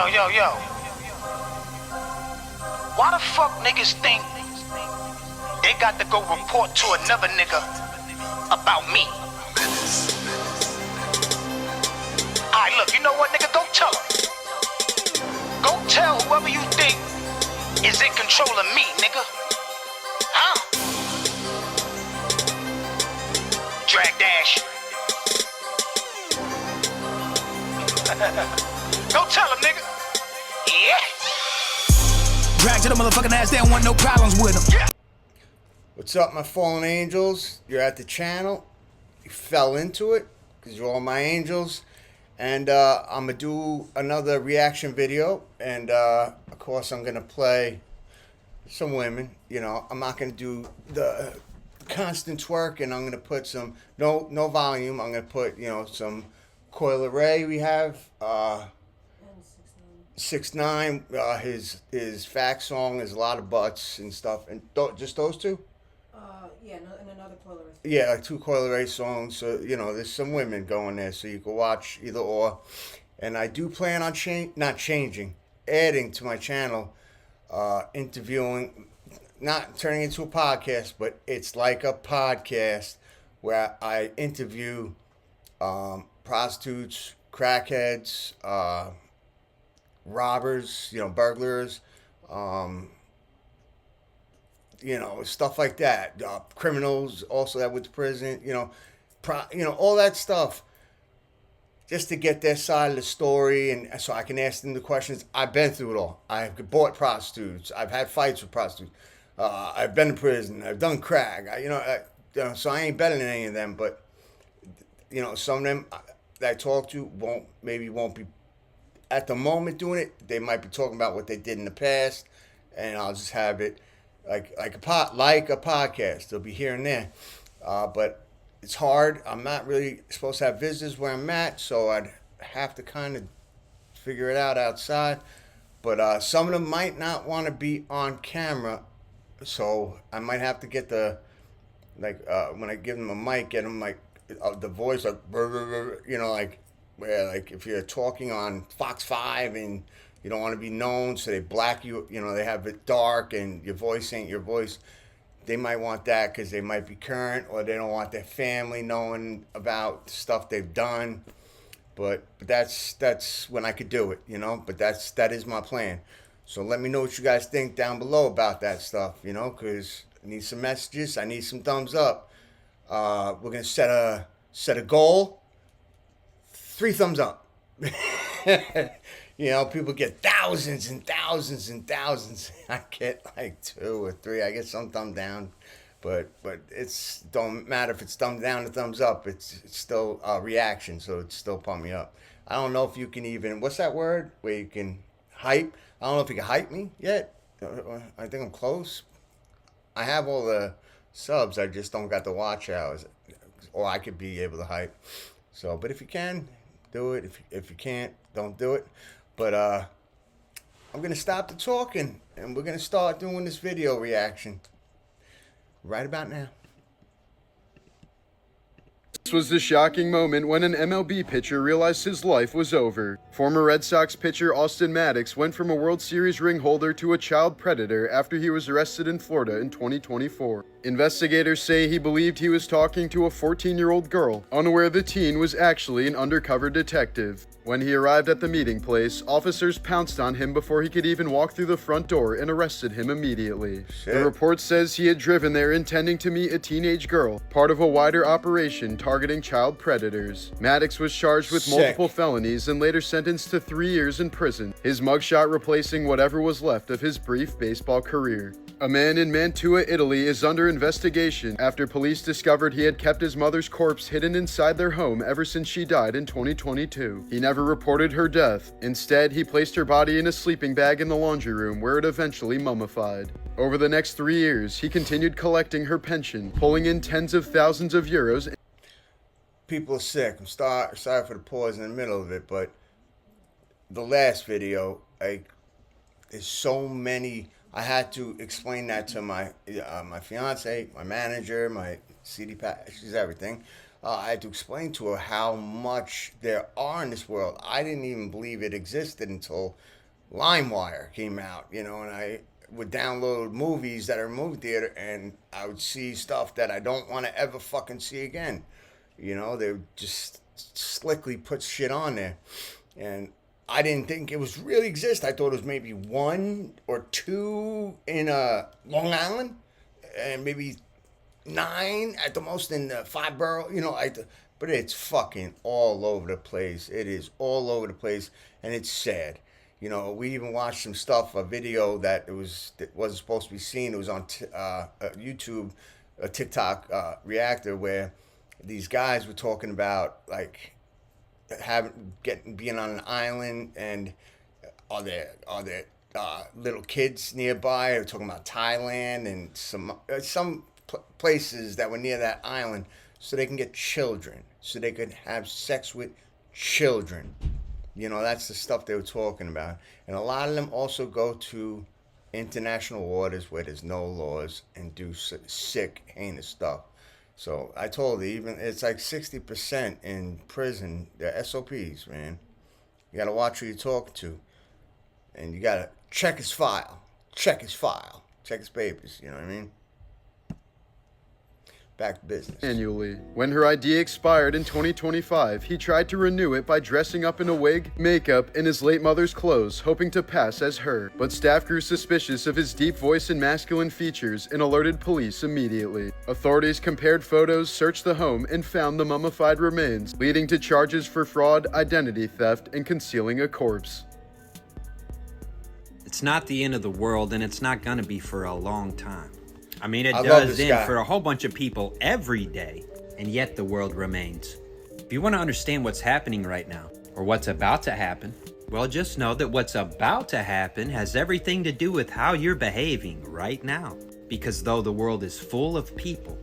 Yo. Why the fuck niggas think they got to go report to another nigga about me? Alright, look, you know what, nigga? Go tell him. Go tell whoever you think is in control of me, nigga. Huh? Drag dash. Go tell him, nigga. Yeah. Drag to the motherfucking ass, they don't want no problems with them. Yeah. What's up, my fallen angels? You're at the channel. You fell into it because you're all my angels. And I'm going to do another reaction video. And, of course, I'm going to play some women. You know, I'm not going to do the constant twerk. And I'm going to put some, no volume. I'm going to put, you know, some Coi Leray we have. 6ix9ine, his fact song is a lot of butts and stuff. And just those two? Yeah, and another Coi Leray. Yeah, like 2 Coi Leray songs. So, you know, there's some women going there, so you can watch either or. And I do plan on adding to my channel, interviewing, not turning into a podcast, but it's like a podcast where I interview prostitutes, crackheads, robbers, you know, burglars, you know, stuff like that. Criminals also that went to prison, you know, all that stuff, just to get their side of the story, and so I can ask them the questions. I've been through it all. I've bought prostitutes. I've had fights with prostitutes. I've been to prison. I've done crack. So I ain't better than any of them. But you know, some of them that I talk to won't be at the moment doing it. They might be talking about what they did in the past, and I'll just have it like a podcast. They'll be here and there, but it's hard. I'm not really supposed to have visitors where I'm at, so I'd have to kind of figure it out outside. But some of them might not want to be on camera, so I might have to get when I give them a mic, get them like the voice like, you know, like where like if you're talking on Fox 5 and you don't want to be known, so they black you, you know, they have it dark and your voice ain't your voice. They might want that because they might be current, or they don't want their family knowing about stuff they've done. But that's when I could do it, you know. But that is my plan. So let me know what you guys think down below about that stuff, you know, because I need some messages. I need some thumbs up. We're gonna set a goal. 3 thumbs up. You know, people get thousands and thousands and thousands. I get like 2 or 3. I get some thumb down, but it's don't matter if it's thumb down or thumbs up. It's still a reaction, so it's still pump me up. I don't know if you can even, what's that word where you can hype? I don't know if you can hype me yet. I think I'm close. I have all the subs. I just don't got the watch hours, or I could be able to hype. So, but if you can, do it. If you can't, don't do it. But I'm going to stop the talking, and we're going to start doing this video reaction right about now. This was the shocking moment when an MLB pitcher realized his life was over. Former Red Sox pitcher Austin Maddox went from a World Series ring holder to a child predator after he was arrested in Florida in 2024. Investigators say he believed he was talking to a 14-year-old girl, unaware the teen was actually an undercover detective. When he arrived at the meeting place, officers pounced on him before he could even walk through the front door and arrested him immediately. Shit. The report says he had driven there intending to meet a teenage girl, part of a wider operation targeting child predators. Maddox was charged with multiple felonies and later sentenced to 3 years in prison, his mugshot replacing whatever was left of his brief baseball career. A man in Mantua, Italy is under investigation after police discovered he had kept his mother's corpse hidden inside their home ever since she died in 2022. He never reported her death. Instead, he placed her body in a sleeping bag in the laundry room where it eventually mummified. Over the next 3 years, he continued collecting her pension, pulling in tens of thousands of euros. People are sick. I'm sorry for the pause in the middle of it, but the last video, there's so many. I had to explain that to my my fiance, my manager, my CD pack. She's everything. I had to explain to her how much there are in this world. I didn't even believe it existed until LimeWire came out, you know, and I would download movies that are in movie theater, and I would see stuff that I don't want to ever fucking see again. You know, they would just slickly put shit on there, and I didn't think it was really exist. I thought it was maybe 1 or 2 in Long Island, and maybe 9 at the most in 5 borough. You know, but it's fucking all over the place. It is all over the place, and it's sad. You know, we even watched some stuff, a video that wasn't supposed to be seen. It was on YouTube, a TikTok reactor, where these guys were talking about like being on an island, and are there little kids nearby? They're talking about Thailand and some places that were near that island, so they can get children, so they could have sex with children. You know, that's the stuff they were talking about. And a lot of them also go to international waters where there's no laws and do sick, heinous stuff. So I told her, even it's like 60% in prison, they're SOPs, man. You got to watch who you're talking to. And you got to check his file. Check his papers, you know what I mean? Back to business. Annually. When her ID expired in 2025, he tried to renew it by dressing up in a wig, makeup, and his late mother's clothes, hoping to pass as her. But staff grew suspicious of his deep voice and masculine features and alerted police immediately. Authorities compared photos, searched the home, and found the mummified remains, leading to charges for fraud, identity theft, and concealing a corpse. It's not the end of the world, and it's not gonna be for a long time. I mean, it does end for a whole bunch of people every day, and yet the world remains. If you want to understand what's happening right now, or what's about to happen, well, just know that what's about to happen has everything to do with how you're behaving right now. Because though the world is full of people,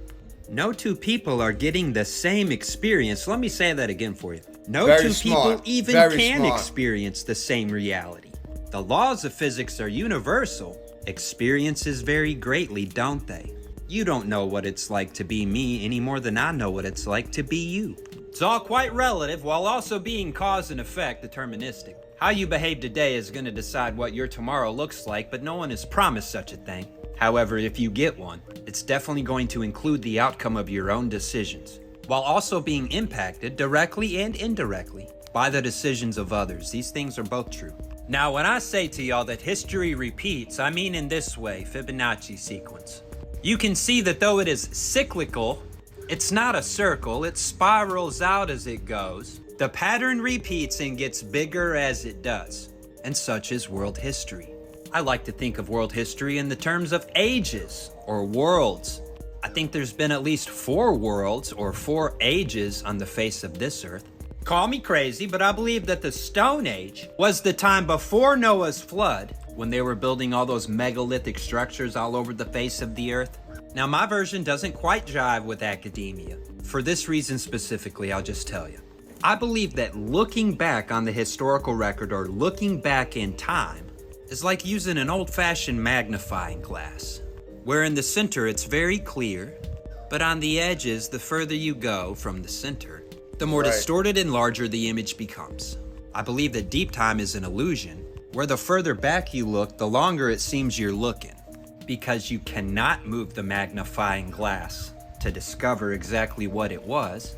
no 2 people are getting the same experience. Let me say that again for you. No 2 people even can experience the same reality. The laws of physics are universal. Experiences vary greatly, don't they? You don't know what it's like to be me any more than I know what it's like to be you. It's all quite relative, while also being cause and effect deterministic. How you behave today is going to decide what your tomorrow looks like, but no one has promised such a thing. However, if you get one, it's definitely going to include the outcome of your own decisions, while also being impacted directly and indirectly by the decisions of others. These things are both true. Now, when I say to y'all that history repeats, I mean in this way, Fibonacci sequence. You can see that though it is cyclical, it's not a circle, it spirals out as it goes. The pattern repeats and gets bigger as it does, and such is world history. I like to think of world history in the terms of ages or worlds. I think there's been at least 4 worlds or 4 ages on the face of this earth. Call me crazy, but I believe that the Stone Age was the time before Noah's flood, when they were building all those megalithic structures all over the face of the earth. Now, my version doesn't quite jive with academia. For this reason specifically, I'll just tell you. I believe that looking back on the historical record, or looking back in time, is like using an old-fashioned magnifying glass, where in the center it's very clear, but on the edges, the further you go from the center, the more distorted and larger the image becomes. I believe that deep time is an illusion, where the further back you look, the longer it seems you're looking, because you cannot move the magnifying glass to discover exactly what it was.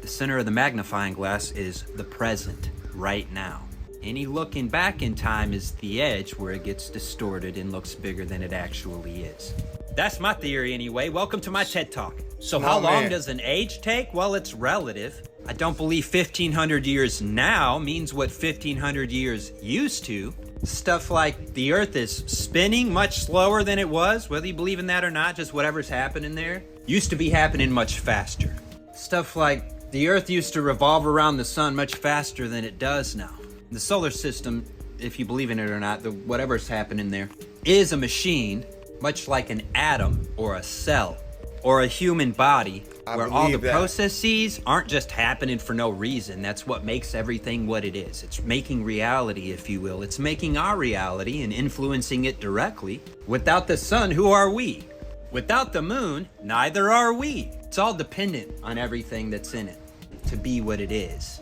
The center of the magnifying glass is the present, right now. Any looking back in time is the edge where it gets distorted and looks bigger than it actually is. That's my theory anyway. Welcome to my TED Talk. So how long does an age take? Well, it's relative. I don't believe 1500 years now means what 1500 years used to. Stuff like the earth is spinning much slower than it was, whether you believe in that or not, just whatever's happening there, used to be happening much faster. Stuff like the earth used to revolve around the sun much faster than it does now. The solar system, if you believe in it or not, whatever's happening there, is a machine, much like an atom or a cell or a human body, where all the processes aren't just happening for no reason. That's what makes everything what it is. It's making reality, if you will. It's making our reality and influencing it directly. Without the sun, who are we? Without the moon, neither are we. It's all dependent on everything that's in it to be what it is,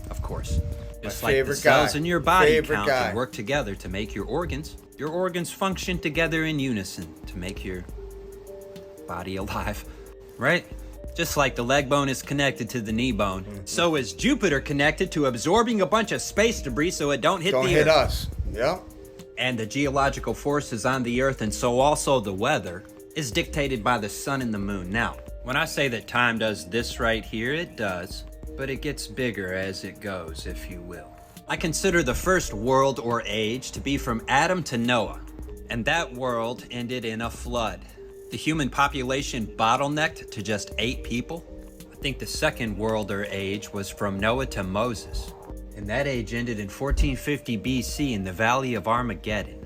of course. Just like the cells in your body count and work together to make your organs. Your organs function together in unison to make your body alive, right? Just like the leg bone is connected to the knee bone, so is Jupiter connected to absorbing a bunch of space debris so it don't hit the Earth. Don't hit us. Yep. And the geological forces on the Earth, and so also the weather, is dictated by the sun and the moon. Now, when I say that time does this right here, it does, but it gets bigger as it goes, if you will. I consider the first world or age to be from Adam to Noah, and that world ended in a flood. The human population bottlenecked to just 8 people. I think the second world or age was from Noah to Moses, and that age ended in 1450 BC in the Valley of Armageddon,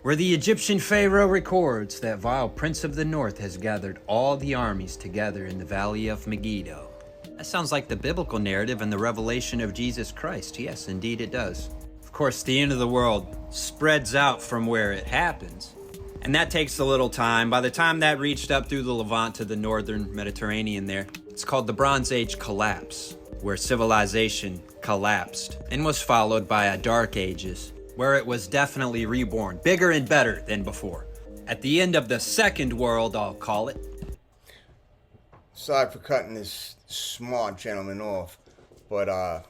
where the Egyptian Pharaoh records that vile prince of the north has gathered all the armies together in the Valley of Megiddo. That sounds like the biblical narrative and the revelation of Jesus Christ. Yes, indeed it does. Of course, the end of the world spreads out from where it happens, and that takes a little time. By the time that reached up through the Levant to the northern Mediterranean there, it's called the Bronze Age collapse, where civilization collapsed and was followed by a Dark Ages, where it was definitely reborn, bigger and better than before. At the end of the second world, I'll call it. Sorry for cutting this smart gentleman off, but our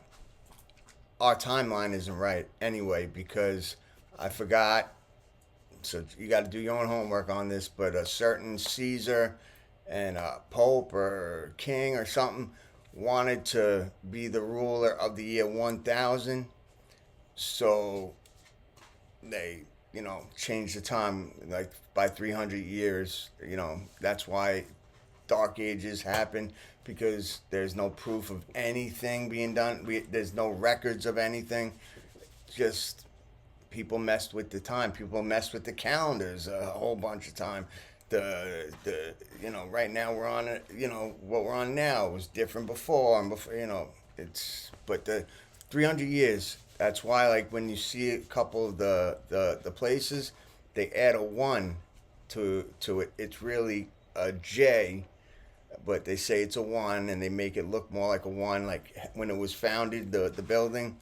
timeline isn't right anyway, because I forgot. So you got to do your own homework on this, but a certain Caesar and a Pope or King or something wanted to be the ruler of the year 1000. So they, changed the time like by 300 years. That's why Dark Ages happen, because there's no proof of anything being done. There's no records of anything. Just people messed with the time. People messed with the calendars a whole bunch of time. Right now we're on it. What we're on now was different before, and before, but the 300 years. That's why, like, when you see a couple of the places, they add a 1 to it. It's really a J, but they say it's a 1, and they make it look more like a 1. Like when it was founded, the building,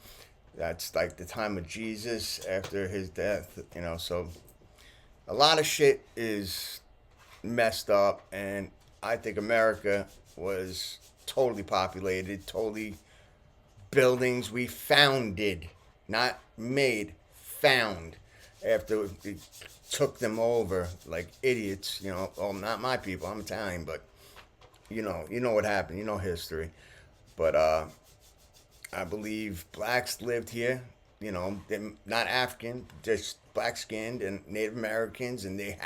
that's like the time of Jesus after his death. So a lot of shit is messed up, and I think America was totally populated, totally buildings we founded, not made, found, after we took them over like idiots. Not my people, I'm Italian, but you know what happened, history. But I believe blacks lived here, they're not African, just black-skinned and Native Americans, and they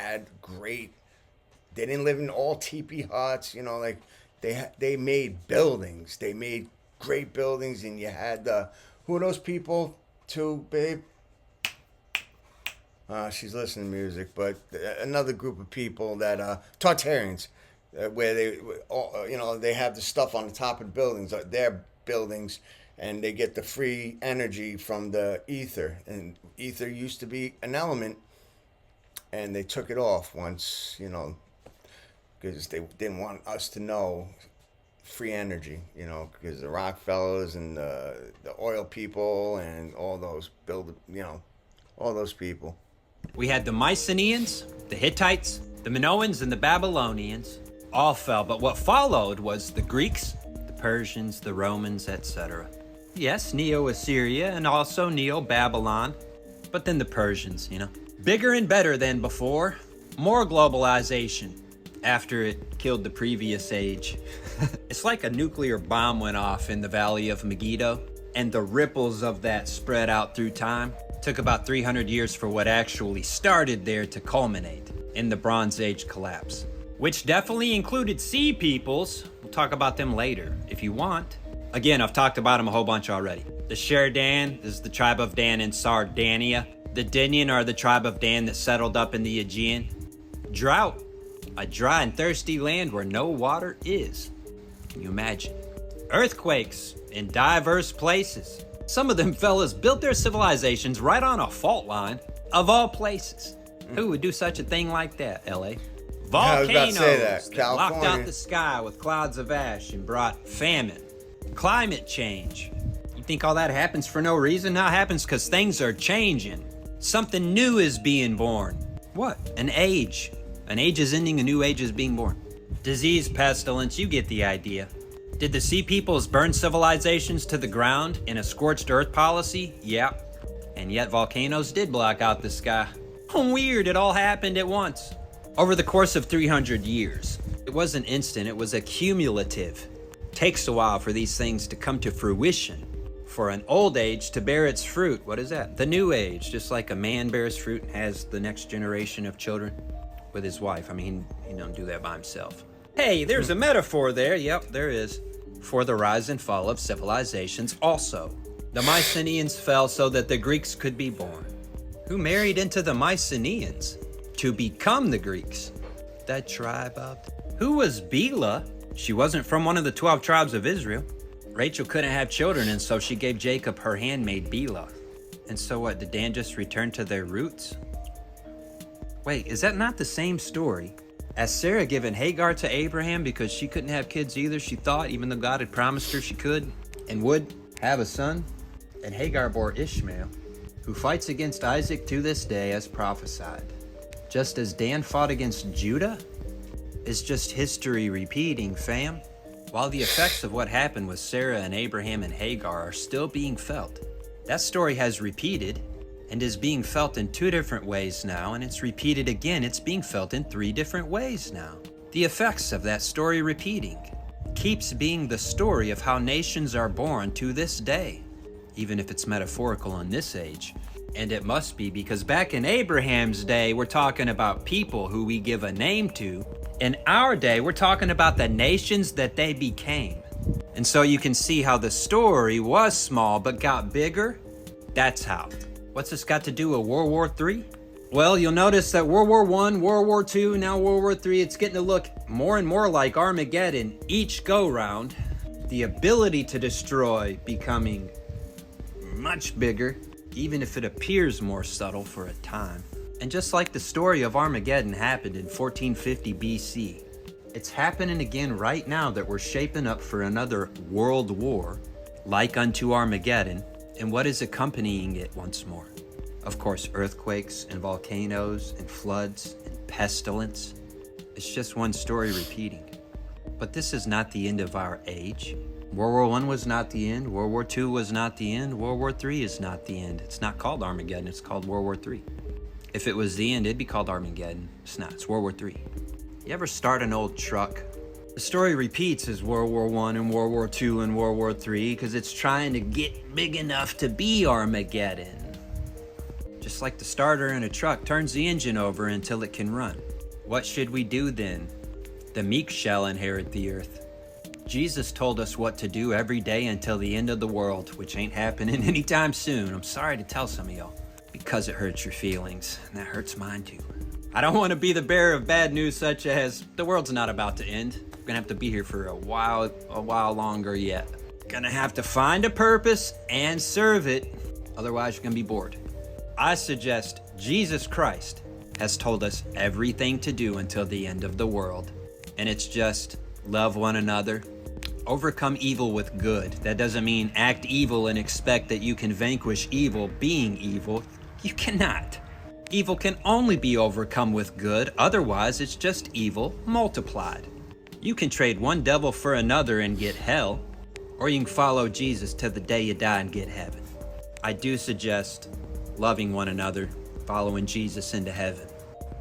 didn't live in all teepee huts, like they made buildings. They made great buildings, and you had who are those people too, babe? She's listening to music, but another group of people that Tartarians, where they have the stuff on the top of the buildings, their buildings, and they get the free energy from the ether. And ether used to be an element, and they took it off once, because they didn't want us to know free energy, because the Rockefellers and the oil people and all those all those people. We had the Mycenaeans, the Hittites, the Minoans, and the Babylonians all fell, but what followed was the Greeks, the Persians, the Romans, etc. Yes, Neo-Assyria and also Neo-Babylon, but then the Persians, Bigger and better than before, more globalization after it killed the previous age. It's like a nuclear bomb went off in the Valley of Megiddo, and the ripples of that spread out through time. It took about 300 years for what actually started there to culminate in the Bronze Age collapse, which definitely included sea peoples. We'll talk about them later if you want. Again, I've talked about them a whole bunch already. The Sherdan is the tribe of Dan in Sardinia. The Denian are the tribe of Dan that settled up in the Aegean. Drought, a dry and thirsty land where no water is. Can you imagine? Earthquakes in diverse places. Some of them fellas built their civilizations right on a fault line, of all places. Who would do such a thing like that, LA? I was about to Volcanoes say that. that locked out California. the sky with clouds of ash and brought famine, climate change. You think all that happens for no reason? No, it happens because things are changing. Something new is being born. What? An age. An age is ending, a new age is being born. Disease, pestilence, you get the idea. Did the Sea Peoples burn civilizations to the ground in a scorched earth policy? Yep. And yet volcanoes did block out the sky. Weird, it all happened at once. Over the course of 300 years. It wasn't instant, it was accumulative. Takes a while for these things to come to fruition. For an old age to bear its fruit. What is that? The new age. Just like a man bears fruit and has the next generation of children with his wife. I mean, he don't do that by himself. Hey, there's a metaphor there. Yep, there is. For the rise and fall of civilizations also. The Mycenaeans fell so that the Greeks could be born. Who married into the Mycenaeans to become the Greeks? That tribe out there. Who was Bela? She wasn't from one of the 12 tribes of Israel. Rachel couldn't have children, and so she gave Jacob her handmaid Bela. And so what, did Dan just return to their roots? Wait, is that not the same story as Sarah giving Hagar to Abraham because she couldn't have kids either, she thought, even though God had promised her she could and would have a son? And Hagar bore Ishmael, who fights against Isaac to this day as prophesied. Just as Dan fought against Judah? It's just history repeating, fam. While the effects of what happened with Sarah and Abraham and Hagar are still being felt, that story has repeated and is being felt in 2 different ways now, and it's repeated again. It's being felt in 3 different ways now. The effects of that story repeating keeps being the story of how nations are born to this day, even if it's metaphorical in this age. And it must be, because back in Abraham's day, we're talking about people who we give a name to. In our day, we're talking about the nations that they became. And so you can see how the story was small but got bigger. That's how. What's this got to do with World War III? Well, you'll notice that World War I, World War II, now World War III, it's getting to look more and more like Armageddon each go-round. The ability to destroy becoming much bigger, even if it appears more subtle for a time. And just like the story of Armageddon happened in 1450 BC, it's happening again right now that we're shaping up for another world war, like unto Armageddon. And what is accompanying it once more? Of course, earthquakes and volcanoes and floods and pestilence. It's just one story repeating. But this is not the end of our age. World War I was not the end. World War II was not the end. World War III is not the end. It's not called Armageddon. It's called World War III. If it was the end, it'd be called Armageddon. It's not. It's World War III. You ever start an old truck? The story repeats as World War I and World War II and World War III because it's trying to get big enough to be Armageddon. Just like the starter in a truck turns the engine over until it can run. What should we do then? The meek shall inherit the earth. Jesus told us what to do every day until the end of the world, which ain't happening anytime soon. I'm sorry to tell some of y'all, because it hurts your feelings, and that hurts mine too. I don't want to be the bearer of bad news such as the world's not about to end. We're gonna have to be here for a while longer yet. Gonna have to find a purpose and serve it, otherwise you're gonna be bored. I suggest Jesus Christ has told us everything to do until the end of the world, and it's just love one another, overcome evil with good. That doesn't mean act evil and expect that you can vanquish evil being evil. You cannot. Evil can only be overcome with good, otherwise it's just evil multiplied. You can trade one devil for another and get hell, or you can follow Jesus till the day you die and get heaven. I do suggest loving one another, following Jesus into heaven.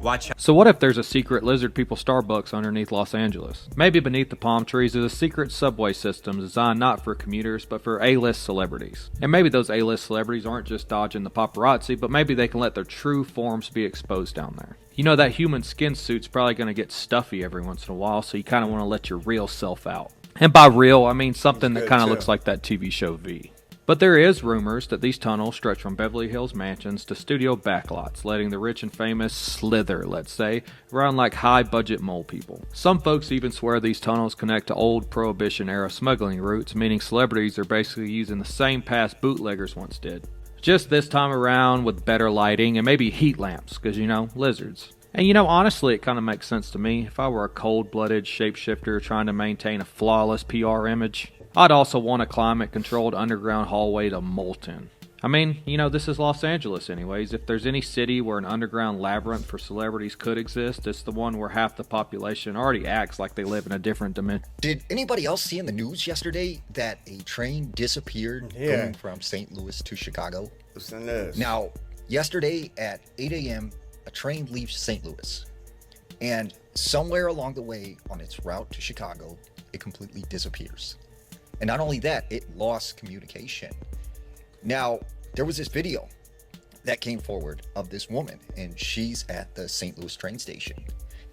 Watch out. So what if there's a secret Lizard People Starbucks underneath Los Angeles? Maybe beneath the palm trees is a secret subway system designed not for commuters, but for A-list celebrities. And maybe those A-list celebrities aren't just dodging the paparazzi, but maybe they can let their true forms be exposed down there. You know, that human skin suit's probably going to get stuffy every once in a while, so you kind of want to let your real self out. And by real, I mean something that kind of looks like that TV show V. But there is rumors that these tunnels stretch from Beverly Hills mansions to studio backlots, letting the rich and famous slither, let's say, around like high-budget mole people. Some folks even swear these tunnels connect to old Prohibition-era smuggling routes, meaning celebrities are basically using the same paths bootleggers once did. Just this time around with better lighting and maybe heat lamps, because you know, lizards. And you know, honestly, it kind of makes sense to me. If I were a cold-blooded shapeshifter trying to maintain a flawless PR image, I'd also want a climate-controlled underground hallway to Molten. I mean, you know, this is Los Angeles anyways. If there's any city where an underground labyrinth for celebrities could exist, it's the one where half the population already acts like they live in a different dimension. Did anybody else see in the news yesterday that a train disappeared going from St. Louis to Chicago? Listen to this. Now, yesterday at 8 a.m., a train leaves St. Louis. And somewhere along the way on its route to Chicago, it completely disappears. And not only that, it lost communication. Now, there was this video that came forward of this woman, and she's at the St. Louis train station.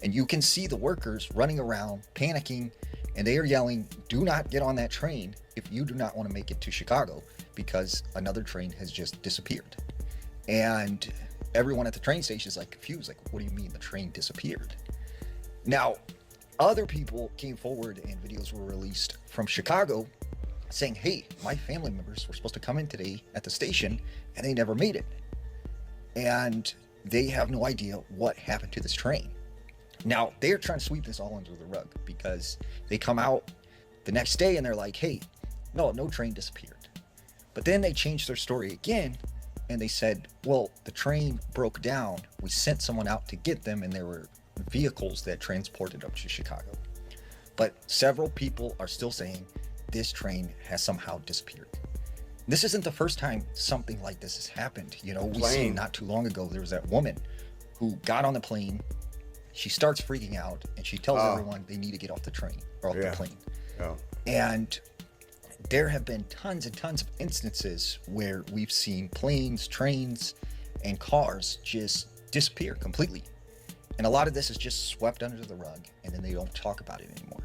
And you can see the workers running around, panicking, and they are yelling, "Do not get on that train if you do not want to make it to Chicago, because another train has just disappeared." And everyone at the train station is like confused, like, what do you mean the train disappeared? Now, other people came forward and videos were released from Chicago saying, "Hey, my family members were supposed to come in today at the station and they never made it. And they have no idea what happened to this train." Now, they're trying to sweep this all under the rug because they come out the next day and they're like, "Hey, no train disappeared." But then they changed their story again and they said, "Well, the train broke down. We sent someone out to get them and there were vehicles that transported them to Chicago." But several people are still saying this train has somehow disappeared. This isn't the first time something like this has happened. You know, we seen not too long ago, there was that woman who got on the plane. She starts freaking out and she tells everyone they need to get off the train or off the plane. And there have been tons and tons of instances where we've seen planes, trains, and cars just disappear completely. And a lot of this is just swept under the rug and then they don't talk about it anymore.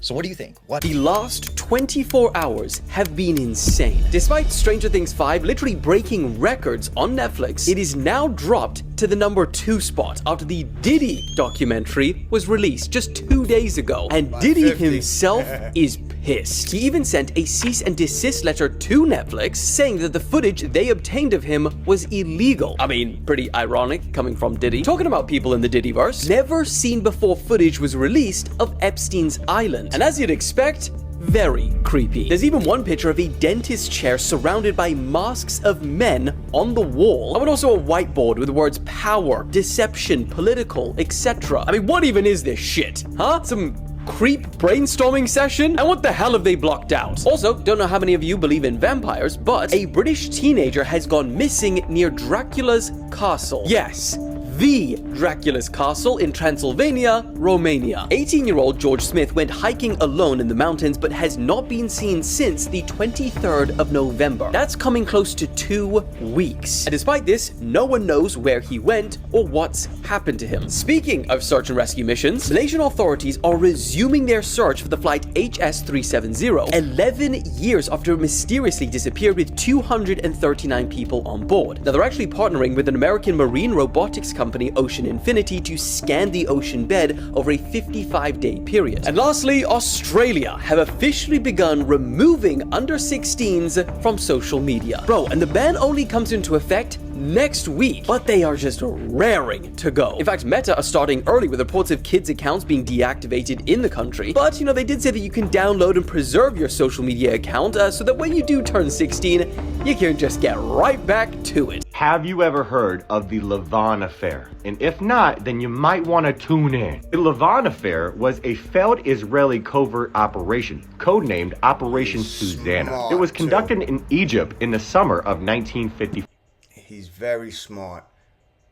So what do you think? The last 24 hours have been insane. Despite Stranger Things 5 literally breaking records on Netflix, it is now dropped to the number 2 spot after the Diddy documentary was released just 2 days ago. And Diddy himself is pissed. He even sent a cease and desist letter to Netflix saying that the footage they obtained of him was illegal. I mean, pretty ironic coming from Diddy. Talking about people in the Diddyverse, never seen before footage was released of Epstein's Island. And as you'd expect, very creepy. There's even one picture of a dentist chair surrounded by masks of men on the wall. And also a whiteboard with the words power, deception, political, etc. I mean, what even is this shit? Huh? Some creep brainstorming session? And what the hell have they blocked out? Also, don't know how many of you believe in vampires, but a British teenager has gone missing near Dracula's castle. Yes, the Dracula's castle in Transylvania, Romania. 18-year-old George Smith went hiking alone in the mountains but has not been seen since the 23rd of November. That's coming close to 2 weeks. And despite this, no one knows where he went or what's happened to him. Speaking of search and rescue missions, Malaysian authorities are resuming their search for the flight HS370, 11 years after it mysteriously disappeared with 239 people on board. Now, they're actually partnering with an American marine robotics company, Ocean Infinity, to scan the ocean bed over a 55-day period. And lastly, Australia have officially begun removing under 16s from social media. Bro, and the ban only comes into effect next week, but they are just raring to go. In fact, Meta are starting early with reports of kids' accounts being deactivated in the country. But, you know, they did say that you can download and preserve your social media account so that when you do turn 16, you can just get right back to it. Have you ever heard of the Lavon Affair? And if not, then you might want to tune in. The Lavon Affair was a failed Israeli covert operation, codenamed Operation Susanna. It was conducted in Egypt in the summer of 1954. He's very smart.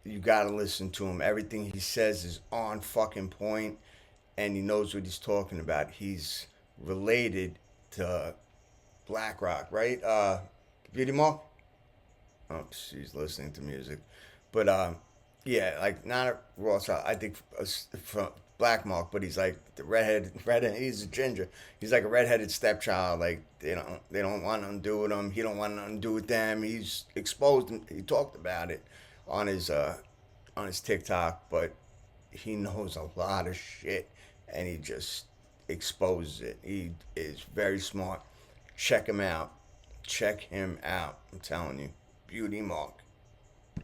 You gotta listen to him. Everything he says is on fucking point, and he knows what he's talking about. He's related to BlackRock, right? Beauty Mark? Oh, she's listening to music. But, yeah, like, not a Rothschild, I think from Black Mark, but he's like the redhead, he's a ginger. He's like a redheaded stepchild. Like, they don't want nothing to do with him. He don't want nothing to do with them. He's exposed him. He talked about it on his TikTok, but he knows a lot of shit, and he just exposes it. He is very smart. Check him out. I'm telling you. Beauty Mark.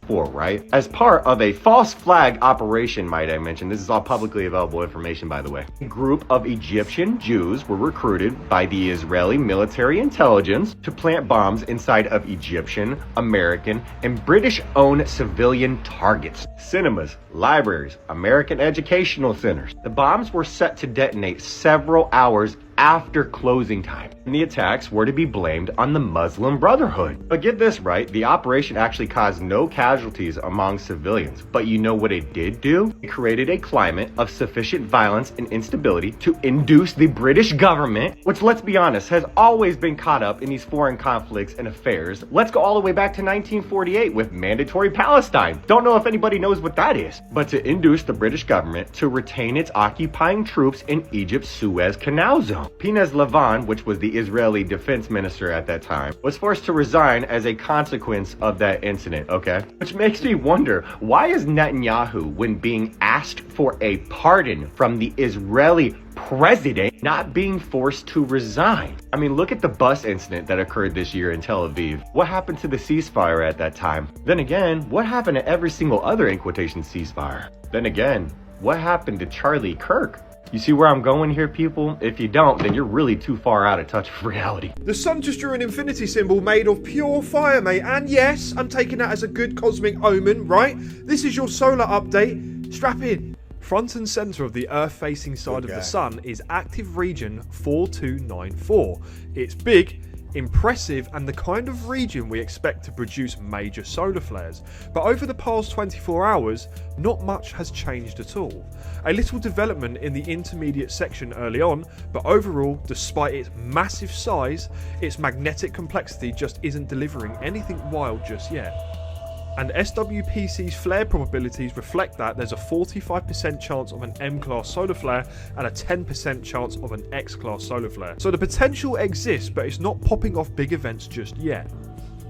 right? As part of a false flag operation, might I mention, this is all publicly available information, by the way. A group of Egyptian Jews were recruited by the Israeli military intelligence to plant bombs inside of Egyptian, American, and British-owned civilian targets, cinemas, libraries, American educational centers. The bombs were set to detonate several hours after closing time, and the attacks were to be blamed on the Muslim Brotherhood. But get this right, the operation actually caused no casualties among civilians, but you know what it did do? It created a climate of sufficient violence and instability to induce the British government, which, let's be honest, has always been caught up in these foreign conflicts and affairs. Let's go all the way back to 1948 with Mandatory Palestine. Don't know if anybody knows what that is, but to induce the British government to retain its occupying troops in Egypt's Suez Canal zone. Pinez Lavan, which was the Israeli defense minister at that time, was forced to resign as a consequence of that incident, okay? Which makes me wonder, why is Netanyahu, when being asked for a pardon from the Israeli president, not being forced to resign? I mean, look at the bus incident that occurred this year in Tel Aviv. What happened to the ceasefire at that time? Then again, what happened to every single other, in quotation, ceasefire? Then again, what happened to Charlie Kirk? You see where I'm going here, people? If you don't, then you're really too far out of touch with reality. The sun just drew an infinity symbol made of pure fire, mate. And yes, I'm taking that as a good cosmic omen, right? This is your solar update. Strap in. Front and center of the Earth-facing side of the sun is active region 4294. It's big, impressive, and the kind of region we expect to produce major solar flares. But over the past 24 hours, not much has changed at all. A little development in the intermediate section early on, but overall, despite its massive size, its magnetic complexity just isn't delivering anything wild just yet. And SWPC's flare probabilities reflect that there's a 45% chance of an M-class solar flare and a 10% chance of an X-class solar flare. So the potential exists, but it's not popping off big events just yet.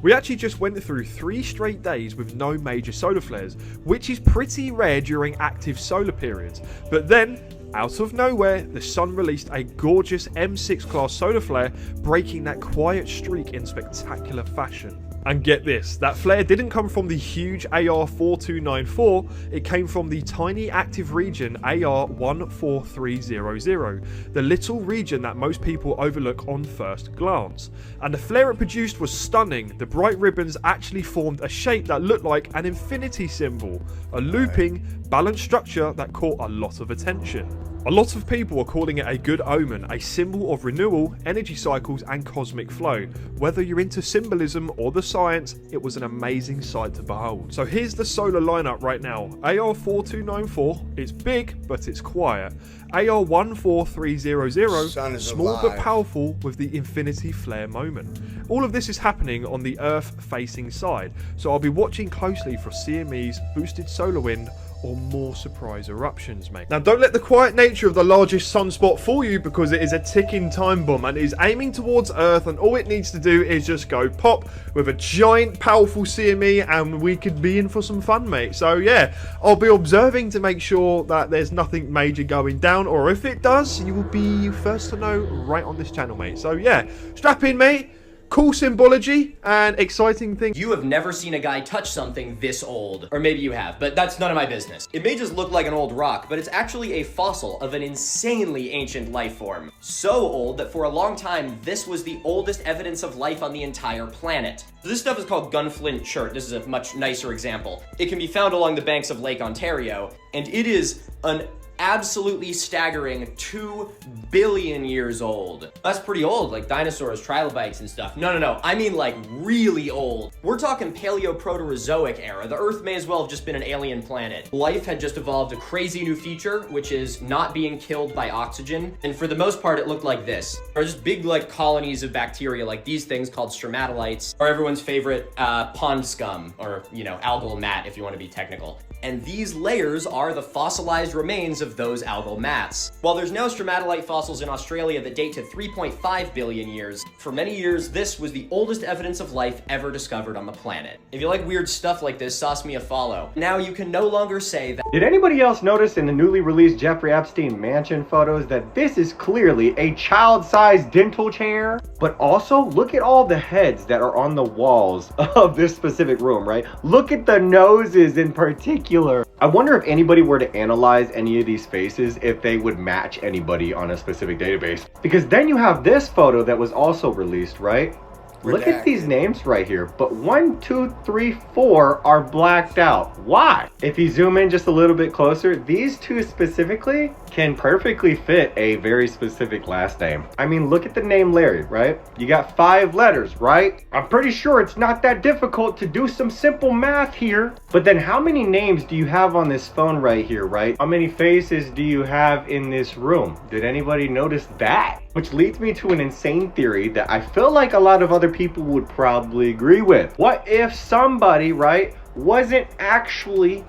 We actually just went through 3 straight days with no major solar flares, which is pretty rare during active solar periods. But then, out of nowhere, the sun released a gorgeous M6 class solar flare, breaking that quiet streak in spectacular fashion. And get this, that flare didn't come from the huge AR4294, it came from the tiny active region AR14300, the little region that most people overlook on first glance. And the flare it produced was stunning. The bright ribbons actually formed a shape that looked like an infinity symbol, a looping, balanced structure that caught a lot of attention. A lot of people are calling it a good omen, a symbol of renewal, energy cycles, and cosmic flow. Whether you're into symbolism or the science, it was an amazing sight to behold. So here's the solar lineup right now. AR4294, it's big, but it's quiet. AR14300, small but powerful with the infinity flare moment. All of this is happening on the Earth-facing side, so I'll be watching closely for CMEs, boosted solar wind, or more surprise eruptions, mate. Now, don't let the quiet nature of the largest sunspot fool you, because it is a ticking time bomb and it is aiming towards Earth, and all it needs to do is just go pop with a giant, powerful CME, and we could be in for some fun, mate. So yeah, I'll be observing to make sure that there's nothing major going down, or if it does, you will be first to know right on this channel, mate. So yeah, strap in, mate. Cool symbology and exciting thing. You have never seen a guy touch something this old. Or maybe you have, but that's none of my business. It may just look like an old rock, but it's actually a fossil of an insanely ancient life form. So old that for a long time, this was the oldest evidence of life on the entire planet. So this stuff is called gunflint chert. This is a much nicer example. It can be found along the banks of Lake Ontario, and it is an absolutely staggering 2 billion years old. That's pretty old, like dinosaurs, trilobites and stuff. No, I mean like really old. We're talking Paleoproterozoic era. The Earth may as well have just been an alien planet. Life had just evolved a crazy new feature, which is not being killed by oxygen. And for the most part, it looked like this. Or just big like colonies of bacteria, like these things called stromatolites, or everyone's favorite pond scum, or algal mat if you want to be technical. And these layers are the fossilized remains of those algal mats. While there's now stromatolite fossils in Australia that date to 3.5 billion years, for many years this was the oldest evidence of life ever discovered on the planet. If you like weird stuff like this, sauce me a follow. Now you can no longer say that— Did anybody else notice in the newly released Jeffrey Epstein mansion photos that this is clearly a child-sized dental chair? But also, look at all the heads that are on the walls of this specific room, right? Look at the noses in particular. I wonder if anybody were to analyze any of these faces, if they would match anybody on a specific database. Because then you have this photo that was also released, right? Look at these names right here, but 1, 2, 3, 4 are blacked out. Why? If you zoom in just a little bit closer, these two specifically can perfectly fit a very specific last name. I mean, look at the name Larry, right? You got 5 letters, right? I'm pretty sure it's not that difficult to do some simple math here. But then how many names do you have on this phone right here, right? How many faces do you have in this room? Did anybody notice that? Which leads me to an insane theory that I feel like a lot of other people would probably agree with. What if somebody, right, wasn't actually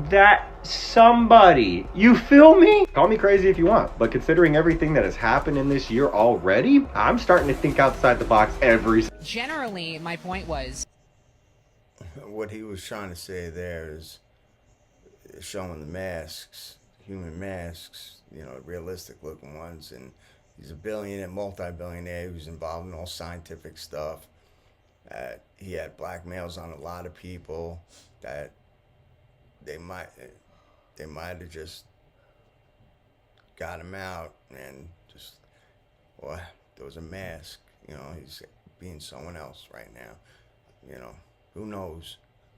that somebody? You feel me? Call me crazy if you want, but considering everything that has happened in this year already, I'm starting to think outside the box every... Generally, my point was... What he was trying to say there is showing the masks, human masks, you know, realistic looking ones, and he's a billionaire, multi-billionaire who's involved in all scientific stuff. He had blackmails on a lot of people that they might have just got him out and just, well, there was a mask. You know, he's being someone else right now. You know, who knows?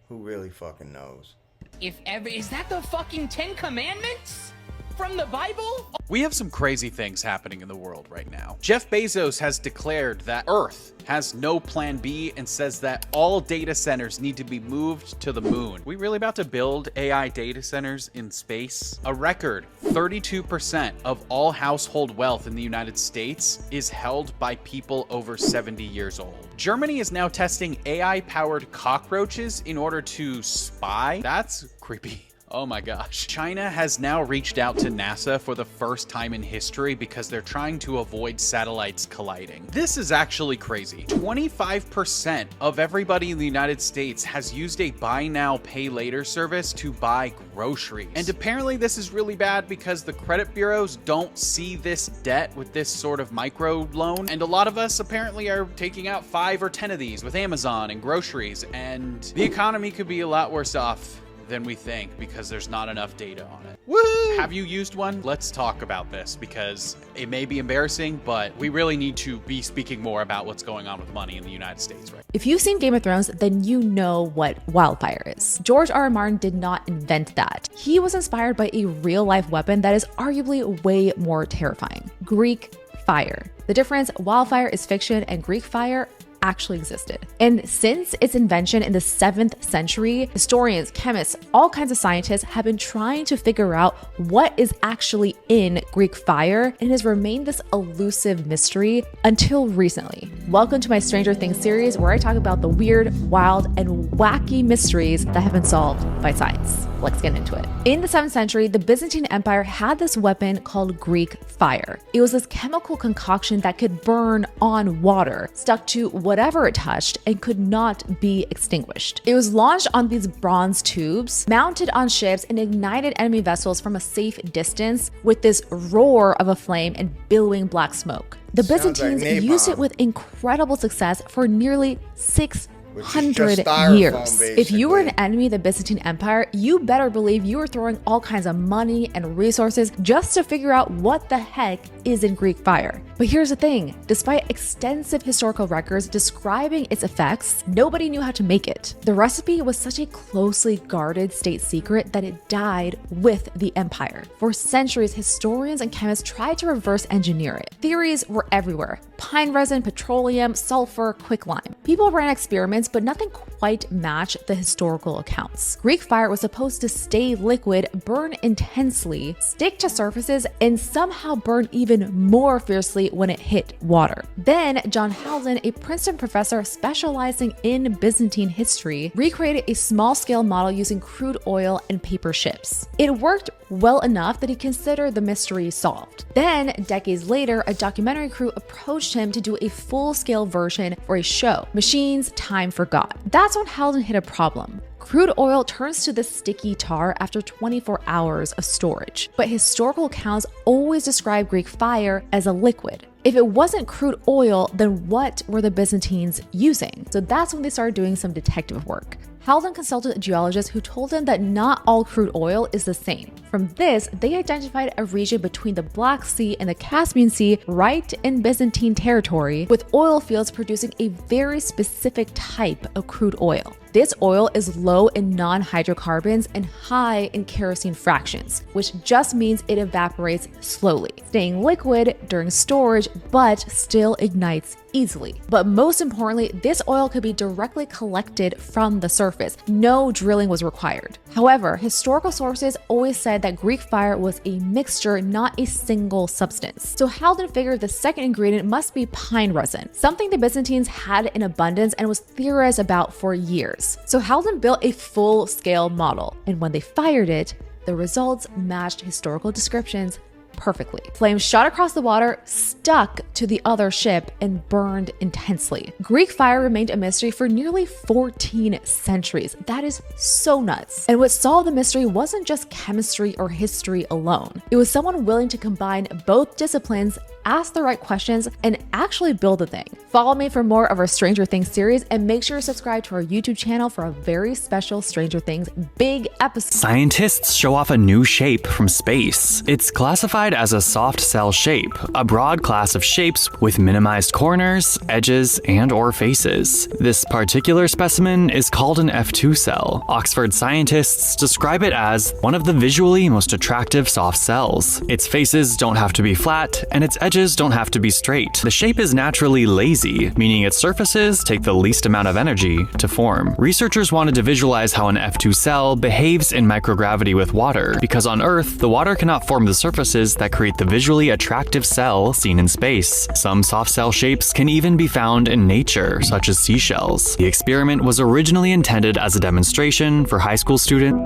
Who really fucking knows? Is that the fucking 10 Commandments? From the Bible? We have some crazy things happening in the world right now. Jeff Bezos has declared that Earth has no plan B and says that all data centers need to be moved to the moon. We really about to build AI data centers in space? A record 32% of all household wealth in the United States is held by people over 70 years old. Germany is now testing AI-powered cockroaches in order to spy. That's creepy. Oh my gosh. China has now reached out to NASA for the first time in history because they're trying to avoid satellites colliding. This is actually crazy. 25% of everybody in the United States has used a buy now, pay later service to buy groceries. And apparently this is really bad because the credit bureaus don't see this debt with this sort of micro loan. And a lot of us apparently are taking out 5 or 10 of these with Amazon and groceries. And the economy could be a lot worse off than we think because there's not enough data on it. Woo! Have you used one? Let's talk about this because it may be embarrassing, but we really need to be speaking more about what's going on with money in the United States, right? If you've seen Game of Thrones, then you know what wildfire is. George R.R. Martin did not invent that. He was inspired by a real-life weapon that is arguably way more terrifying: Greek fire. The difference, wildfire is fiction and Greek fire actually existed. And since its invention in the 7th century, historians, chemists, all kinds of scientists have been trying to figure out what is actually in Greek fire, and it has remained this elusive mystery until recently. Welcome to my Stranger Things series, where I talk about the weird, wild, and wacky mysteries that have been solved by science. Let's get into it. In the 7th century, the Byzantine Empire had this weapon called Greek fire. It was this chemical concoction that could burn on water, stuck to whatever it touched, and could not be extinguished. It was launched on these bronze tubes, mounted on ships, and ignited enemy vessels from a safe distance with this roar of a flame and billowing black smoke. The Byzantines used it with incredible success for nearly 600 years. If you were an enemy of the Byzantine Empire, you better believe you were throwing all kinds of money and resources just to figure out what the heck is in Greek fire. But here's the thing, despite extensive historical records describing its effects, nobody knew how to make it. The recipe was such a closely guarded state secret that it died with the empire. For centuries, historians and chemists tried to reverse engineer it. Theories were everywhere: pine resin, petroleum, sulfur, quicklime. People ran experiments, but nothing quite matched the historical accounts. Greek fire was supposed to stay liquid, burn intensely, stick to surfaces, and somehow burn even more fiercely when it hit water. Then John Haldon, a Princeton professor specializing in Byzantine history, recreated a small-scale model using crude oil and paper ships. It worked well enough that he considered the mystery solved. Then, decades later, a documentary crew approached him to do a full-scale version for a show, Machines Time Forgot. That's that's when Haldon hit a problem. Crude oil turns to this sticky tar after 24 hours of storage, but historical accounts always describe Greek fire as a liquid. If it wasn't crude oil, then what were the Byzantines using? So that's when they started doing some detective work. Haldon consulted a geologist who told him that not all crude oil is the same. From this, they identified a region between the Black Sea and the Caspian Sea right in Byzantine territory, with oil fields producing a very specific type of crude oil. This oil is low in non-hydrocarbons and high in kerosene fractions, which just means it evaporates slowly, staying liquid during storage, but still ignites easily. But most importantly, this oil could be directly collected from the surface. No drilling was required. However, historical sources always said that Greek fire was a mixture, not a single substance. So Haldon figured the second ingredient must be pine resin, something the Byzantines had in abundance and was theorized about for years. So Haldon built a full-scale model, and when they fired it, the results matched historical descriptions perfectly. Flames shot across the water, stuck to the other ship, and burned intensely. Greek fire remained a mystery for nearly 14 centuries. That is so nuts. And what solved the mystery wasn't just chemistry or history alone. It was someone willing to combine both disciplines, ask the right questions, and actually build the thing. Follow me for more of our Stranger Things series, and make sure to subscribe to our YouTube channel for a very special Stranger Things big episode. Scientists show off a new shape from space. It's classified as a soft cell shape, a broad class of shapes with minimized corners, edges, and/or faces. This particular specimen is called an F2 cell. Oxford scientists describe it as one of the visually most attractive soft cells. Its faces don't have to be flat, and its edges don't have to be straight. The shape is naturally lazy, meaning its surfaces take the least amount of energy to form. Researchers wanted to visualize how an F2 cell behaves in microgravity with water, because on Earth, the water cannot form the surfaces that create the visually attractive cell seen in space. Some soft cell shapes can even be found in nature, such as seashells. The experiment was originally intended as a demonstration for high school students.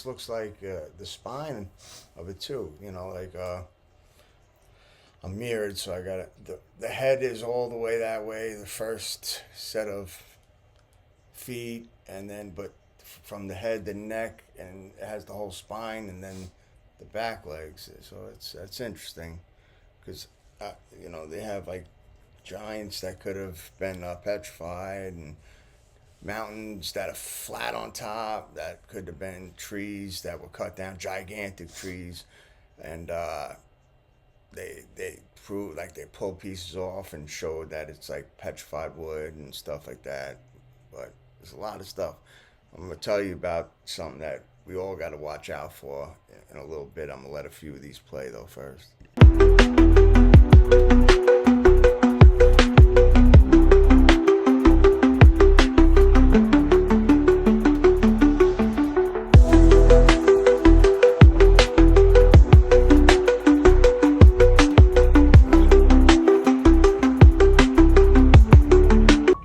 Looks like the spine of it too, you know, like I'm mirrored, so I got it. The head is all the way that way, the first set of feet, and then but from the head, the neck, and it has the whole spine, and then the back legs. So that's interesting, because you know, they have like giants that could have been petrified, and mountains that are flat on top that could have been trees that were cut down, gigantic trees, and they proved, like, they pulled pieces off and showed that it's like petrified wood and stuff like that. But there's a lot of stuff. I'm gonna tell you about something that we all got to watch out for in a little bit. I'm gonna let a few of these play though first.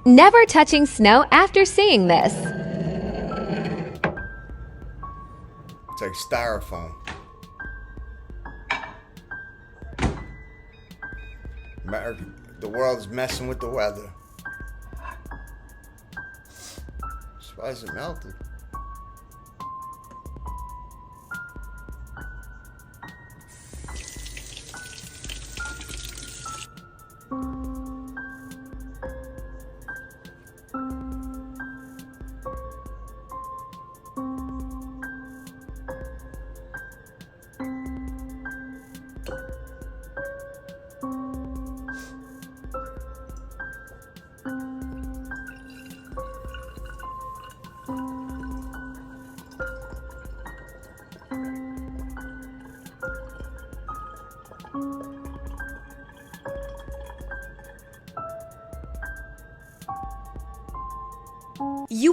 Never touching snow after seeing this. It's like styrofoam. America, the world's messing with the weather. Surprised it melted. You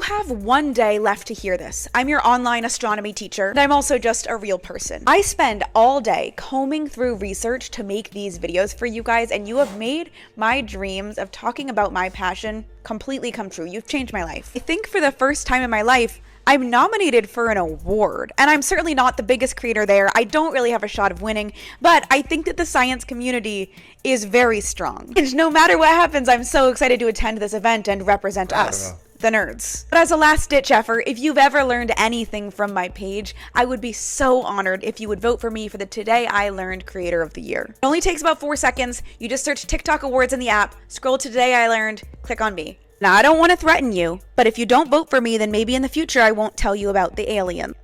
have one day left to hear this. I'm your online astronomy teacher, and I'm also just a real person. I spend all day combing through research to make these videos for you guys, and you have made my dreams of talking about my passion completely come true. You've changed my life. I think for the first time in my life, I'm nominated for an award, and I'm certainly not the biggest creator there. I don't really have a shot of winning, but I think that the science community is very strong. And no matter what happens, I'm so excited to attend this event and represent us, the nerds. But as a last ditch effort, if you've ever learned anything from my page, I would be so honored if you would vote for me for the Today I Learned Creator of the Year. It only takes about 4 seconds. You just search TikTok Awards in the app, scroll to Today I Learned, click on me. Now, I don't want to threaten you, but if you don't vote for me, then maybe in the future I won't tell you about the alien.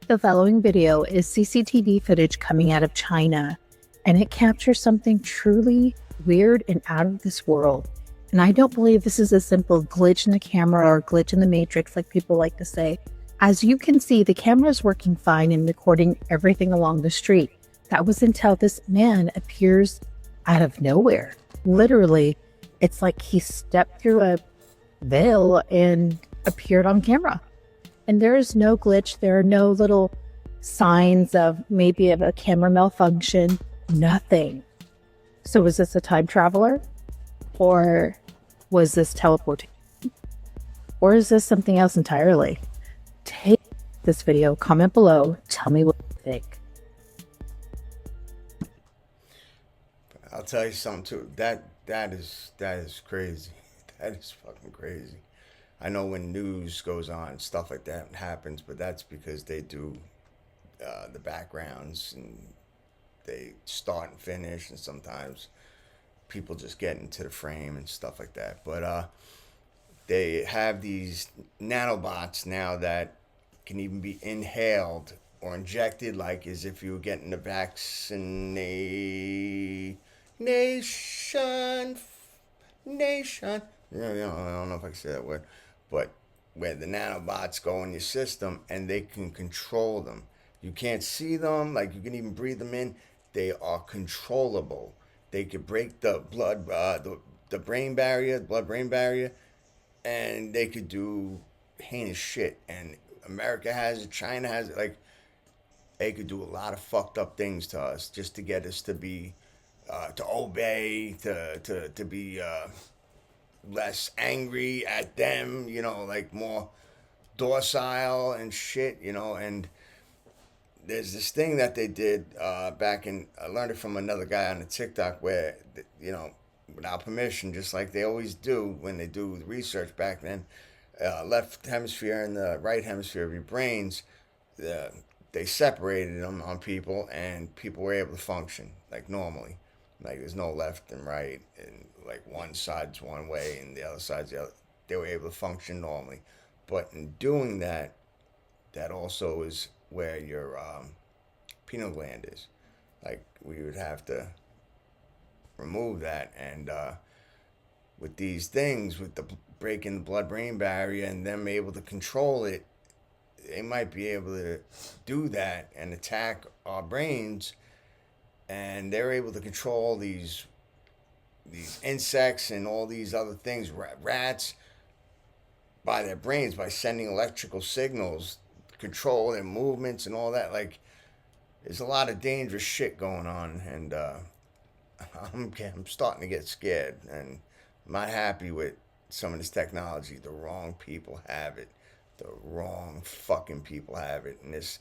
The following video is CCTV footage coming out of China, and it captures something truly weird and out of this world. And I don't believe this is a simple glitch in the camera or glitch in the matrix like people like to say. As you can see, the camera is working fine and recording everything along the street. That was until this man appears out of nowhere. Literally, it's like he stepped through a veil and appeared on camera. And there is no glitch. There are no little signs of maybe of a camera malfunction. Nothing. So was this a time traveler? Or was this teleporting? Or is this something else entirely? Take this video, comment below, tell me what you think. I'll tell you something too. That is crazy. That is fucking crazy. I know when news goes on, stuff like that happens, but that's because they do the backgrounds and they start and finish, and sometimes people just get into the frame and stuff like that. But they have these nanobots now that can even be inhaled or injected, like as if you were getting the vaccination. Yeah, I don't know if I can say that word, but where the nanobots go in your system and they can control them. You can't see them, like you can even breathe them in. They are controllable. They could break the blood-brain barrier, and they could do heinous shit. And America has it, China has it. Like, they could do a lot of fucked up things to us just to get us to be, to obey, to be less angry at them, you know, like more docile and shit, you know. And there's this thing that they did back in, I learned it from another guy on the TikTok where, you know, without permission, just like they always do when they do research back then, left hemisphere and the right hemisphere of your brains, they separated them on people, and people were able to function like normally. Like there's no left and right, and like one side's one way and the other side's the other. They were able to function normally. But in doing that, that also is where your pineal gland is. Like we would have to remove that, and with these things, with the breaking the blood-brain barrier and them able to control it, they might be able to do that and attack our brains, and they're able to control these insects and all these other things, rats, by their brains, by sending electrical signals, control their movements and all that. Like, there's a lot of dangerous shit going on, and I'm starting to get scared, and I'm not happy with some of this technology. The wrong people have it. The wrong fucking people have it. And this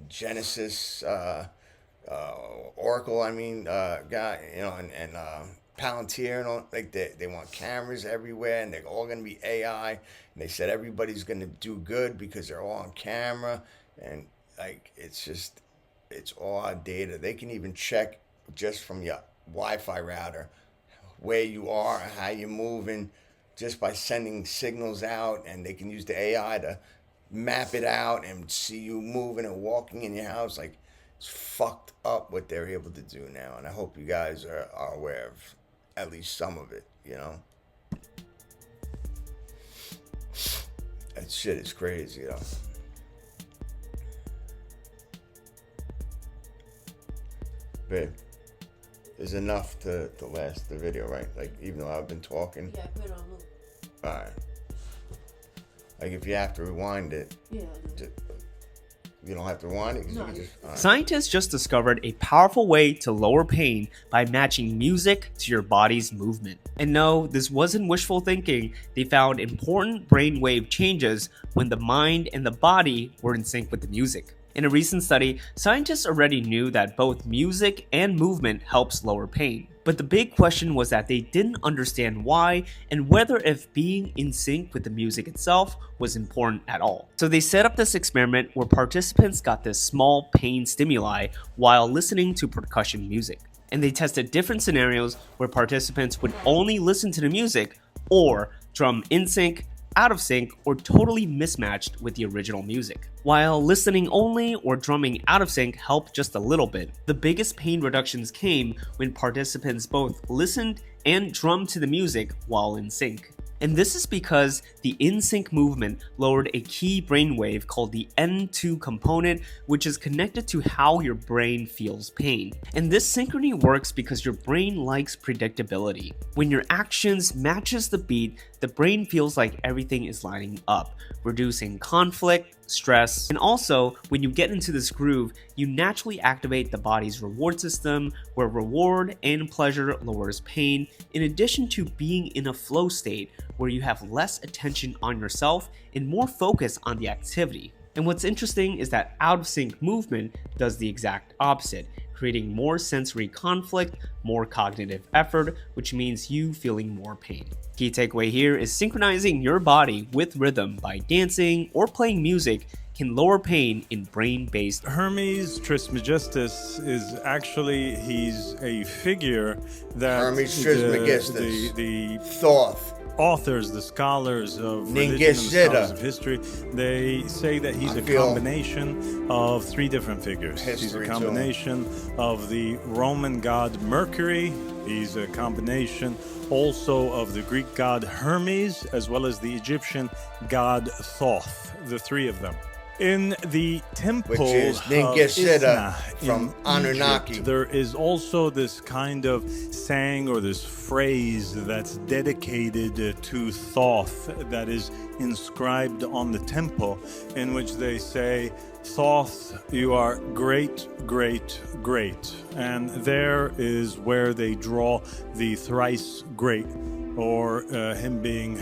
Genesis Oracle, guy, you know, and Palantir and all, like they want cameras everywhere, and they're all gonna be AI, and they said everybody's gonna do good because they're all on camera, and like it's all our data. They can even check just from your Wi-Fi router where you are, how you're moving, just by sending signals out, and they can use the AI to map it out and see you moving and walking in your house. Like, it's fucked up what they're able to do now, and I hope you guys are aware of at least some of it, you know? That shit is crazy, though. bit is enough to last the video, right? Like, even though I've been talking. Yeah, put it on loop. Alright. Like, if you have to rewind it, Yeah. you don't have to rewind it. 'Cause you can just, all right. Scientists just discovered a powerful way to lower pain by matching music to your body's movement. And no, this wasn't wishful thinking. They found important brainwave changes when the mind and the body were in sync with the music. In a recent study, scientists already knew that both music and movement helps lower pain. But the big question was that they didn't understand why and whether if being in sync with the music itself was important at all. So they set up this experiment where participants got this small pain stimuli while listening to percussion music. And they tested different scenarios where participants would only listen to the music or drum in sync, out of sync, or totally mismatched with the original music. While listening only or drumming out of sync helped just a little bit, the biggest pain reductions came when participants both listened and drummed to the music while in sync. And this is because the in-sync movement lowered a key brainwave called the N2 component, which is connected to how your brain feels pain. And this synchrony works because your brain likes predictability. When your actions matches the beat, the brain feels like everything is lining up, reducing conflict, stress, and also when you get into this groove, you naturally activate the body's reward system, where reward and pleasure lowers pain, in addition to being in a flow state where you have less attention on yourself and more focus on the activity. And what's interesting is that out of sync movement does the exact opposite, creating more sensory conflict, more cognitive effort, which means you feeling more pain. Key takeaway here is synchronizing your body with rhythm by dancing or playing music can lower pain in brain-based. Hermes Trismegistus is actually, he's a figure that Hermes Trismegistus, the Thoth, authors, the scholars of religion and the scholars of history, they say that he's a combination of three different figures. He's a combination of the Roman god Mercury, he's a combination also of the Greek god Hermes, as well as the Egyptian god Thoth, the three of them. In the temple which is of Ningisida Isna from Anunnaki. Egypt, there is also this kind of saying or this phrase that's dedicated to Thoth that is inscribed on the temple, in which they say, Thoth, you are great, great, great. And there is where they draw the thrice great, or him being,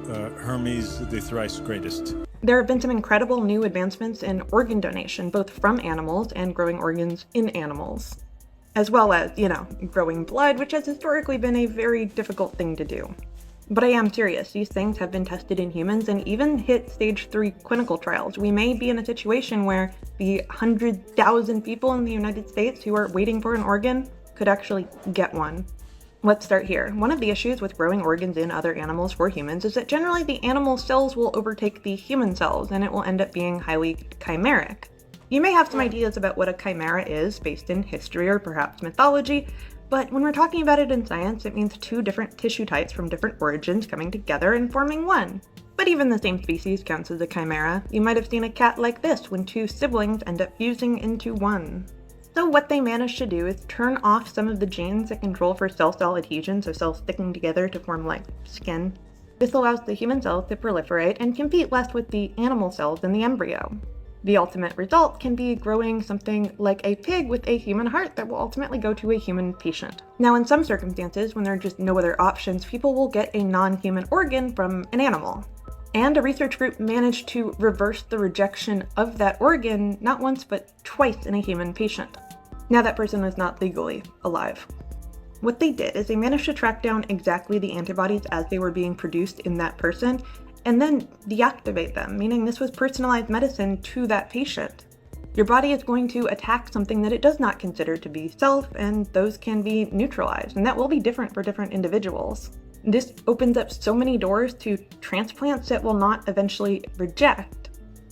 Hermes, the thrice greatest. There have been some incredible new advancements in organ donation, both from animals and growing organs in animals, as well as, growing blood, which has historically been a very difficult thing to do. But I am serious, these things have been tested in humans and even hit stage 3 clinical trials. We may be in a situation where the 100,000 people in the United States who are waiting for an organ could actually get one. Let's start here. One of the issues with growing organs in other animals for humans is that generally the animal cells will overtake the human cells and it will end up being highly chimeric. You may have some ideas about what a chimera is based in history or perhaps mythology, but when we're talking about it in science, it means two different tissue types from different origins coming together and forming one. But even the same species counts as a chimera. You might have seen a cat like this when two siblings end up fusing into one. So what they managed to do is turn off some of the genes that control for cell-cell adhesion, so cells sticking together to form like skin. This allows the human cells to proliferate and compete less with the animal cells in the embryo. The ultimate result can be growing something like a pig with a human heart that will ultimately go to a human patient. Now, in some circumstances, when there are just no other options, people will get a non-human organ from an animal. And a research group managed to reverse the rejection of that organ not once but twice in a human patient. Now that person was not legally alive. What they did is they managed to track down exactly the antibodies as they were being produced in that person and then deactivate them, meaning this was personalized medicine to that patient. Your body is going to attack something that it does not consider to be self, and those can be neutralized, and that will be different for different individuals. This opens up so many doors to transplants that will not eventually reject.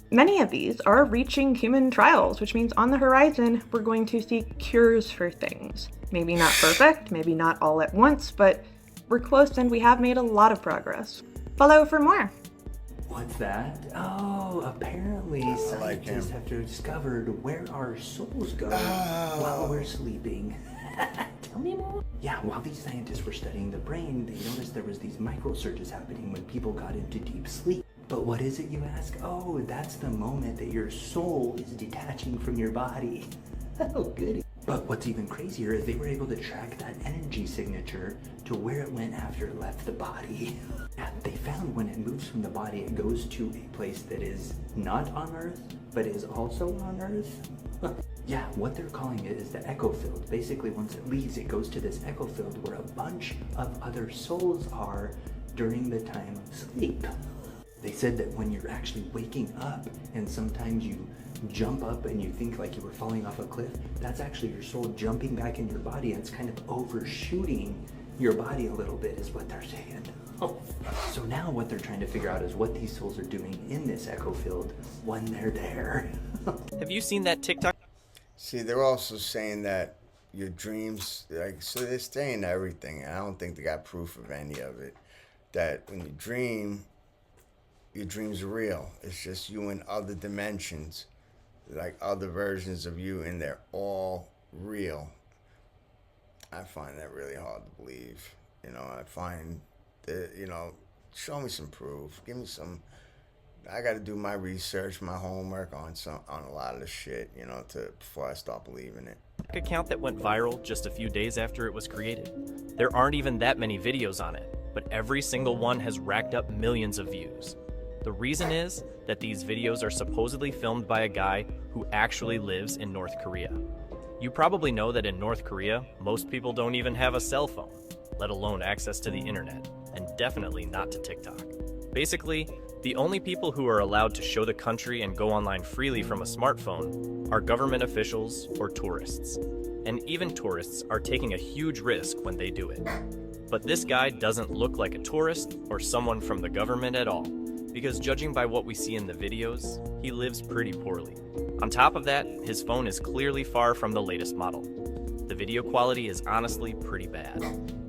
Many of these are reaching human trials, which means on the horizon, we're going to see cures for things. Maybe not perfect, maybe not all at once, but we're close and we have made a lot of progress. Follow for more. What's that? Oh, apparently scientists have discovered where our souls go while we're sleeping. Tell me more. Yeah, while these scientists were studying the brain, they noticed there was these microsurges happening when people got into deep sleep. But what is it, you ask? Oh, that's the moment that your soul is detaching from your body. Oh, goody. But what's even crazier is they were able to track that energy signature to where it went after it left the body. Yeah, they found when it moves from the body, it goes to a place that is not on Earth, but is also on Earth. Yeah, what they're calling it is the echo field. Basically, once it leaves, it goes to this echo field where a bunch of other souls are during the time of sleep. They said that when you're actually waking up and sometimes you jump up and you think like you were falling off a cliff, that's actually your soul jumping back in your body, and it's kind of overshooting your body a little bit is what they're saying. Oh. So now what they're trying to figure out is what these souls are doing in this echo field when they're there. Have you seen that TikTok? See, they're also saying that your dreams, like, so they're saying everything. I don't think they got proof of any of it. That when you dream, your dreams are real. It's just you in other dimensions, like other versions of you, and they're all real. I find that really hard to believe. You know, I find that, you know, show me some proof. Give me some. I got to do my research, my homework on a lot of the shit, you know, before I start believing it. Account that went viral just a few days after it was created. There aren't even that many videos on it, but every single one has racked up millions of views. The reason is that these videos are supposedly filmed by a guy who actually lives in North Korea. You probably know that in North Korea, most people don't even have a cell phone, let alone access to the internet, and definitely not to TikTok. Basically, the only people who are allowed to show the country and go online freely from a smartphone are government officials or tourists. And even tourists are taking a huge risk when they do it. But this guy doesn't look like a tourist or someone from the government at all, because judging by what we see in the videos, he lives pretty poorly. On top of that, his phone is clearly far from the latest model. The video quality is honestly pretty bad.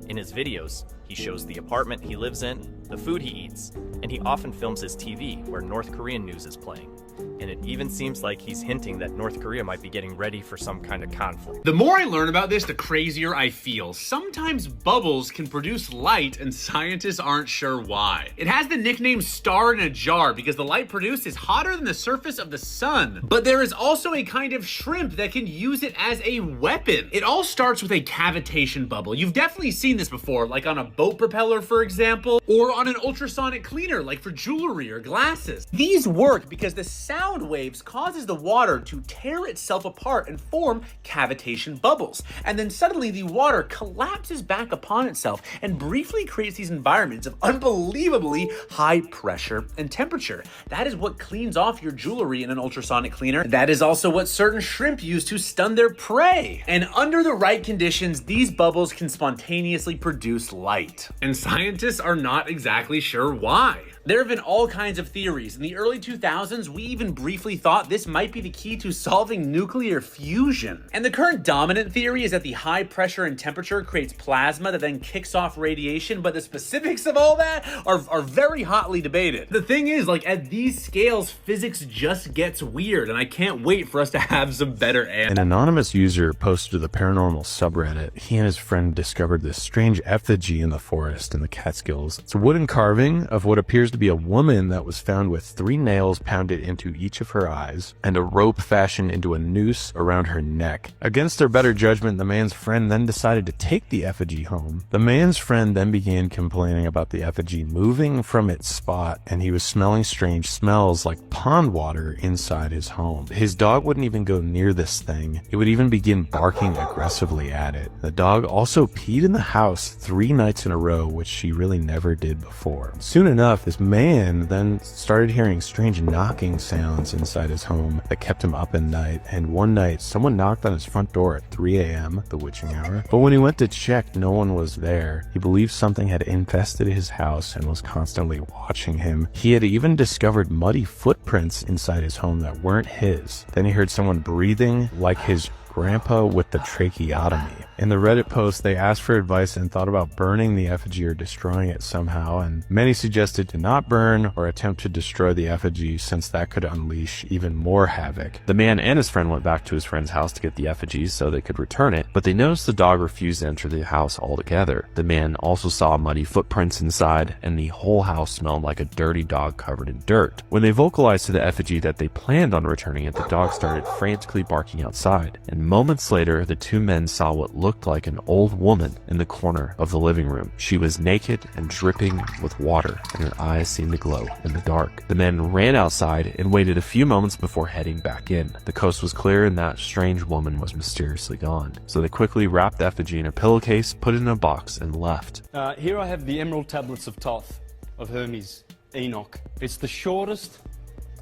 In his videos, he shows the apartment he lives in, the food he eats, and he often films his TV where North Korean news is playing. And it even seems like he's hinting that North Korea might be getting ready for some kind of conflict. The more I learn about this, the crazier I feel. Sometimes bubbles can produce light and scientists aren't sure why. It has the nickname star in a jar because the light produced is hotter than the surface of the sun. But there is also a kind of shrimp that can use it as a weapon. It all starts with a cavitation bubble. You've definitely seen this before, like on a boat propeller, for example, or on an ultrasonic cleaner, like for jewelry or glasses. These work because the sound waves causes the water to tear itself apart and form cavitation bubbles. And then suddenly the water collapses back upon itself and briefly creates these environments of unbelievably high pressure and temperature. That is what cleans off your jewelry in an ultrasonic cleaner. That is also what certain shrimp use to stun their prey. And under the right conditions, these bubbles can spontaneously produce light. And scientists are not exactly sure why. There have been all kinds of theories. In the early 2000s, we even briefly thought this might be the key to solving nuclear fusion. And the current dominant theory is that the high pressure and temperature creates plasma that then kicks off radiation, but the specifics of all that are very hotly debated. The thing is, like, at these scales, physics just gets weird, and I can't wait for us to have some better answers. An anonymous user posted to the paranormal subreddit. He and his friend discovered this strange effigy in the forest in the Catskills. It's a wooden carving of what appears to be a woman that was found with 3 nails pounded into each of her eyes and a rope fashioned into a noose around her neck. Against their better judgment, the man's friend then decided to take the effigy home. The man's friend then began complaining about the effigy moving from its spot, and he was smelling strange smells like pond water inside his home. His dog wouldn't even go near this thing. It would even begin barking aggressively at it. The dog also peed in the house 3 nights in a row, which she really never did before. Soon enough, this man then started hearing strange knocking sounds inside his home that kept him up at night, and one night someone knocked on his front door at 3 a.m., the witching hour. But when he went to check, no one was there. He believed something had infested his house and was constantly watching him. He had even discovered muddy footprints inside his home that weren't his. Then he heard someone breathing like his grandpa with the tracheotomy. In the Reddit post, they asked for advice and thought about burning the effigy or destroying it somehow, and many suggested to not burn or attempt to destroy the effigy since that could unleash even more havoc. The man and his friend went back to his friend's house to get the effigy so they could return it, but they noticed the dog refused to enter the house altogether. The man also saw muddy footprints inside, and the whole house smelled like a dirty dog covered in dirt. When they vocalized to the effigy that they planned on returning it, the dog started frantically barking outside, and moments later, the two men saw what looked like an old woman in the corner of the living room. She was naked and dripping with water, and her eyes seemed to glow in the dark. The men ran outside and waited a few moments before heading back in. The coast was clear and that strange woman was mysteriously gone. So they quickly wrapped the effigy in a pillowcase, put it in a box, and left. Here I have the Emerald Tablets of Thoth, of Hermes, Enoch. It's the shortest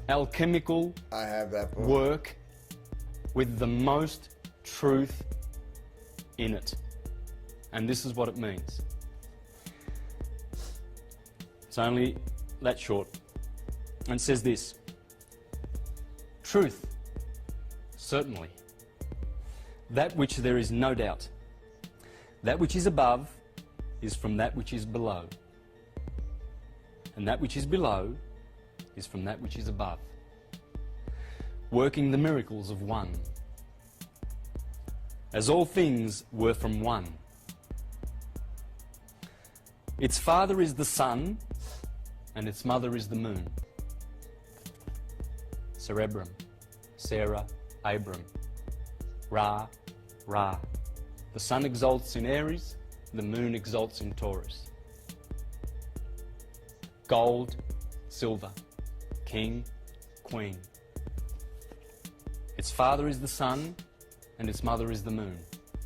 alchemical work with the most truth in it. And this is what it means. It's only that short. And it says this: truth, certainly. That which there is no doubt. That which is above is from that which is below. And that which is below is from that which is above. Working the miracles of one. As all things were from one. Its father is the sun, and its mother is the moon. Cerebrum, Sarah, Abram. Ra, Ra. The sun exalts in Aries, the moon exalts in Taurus. Gold, silver, king, queen. Its father is the sun, and its mother is the moon.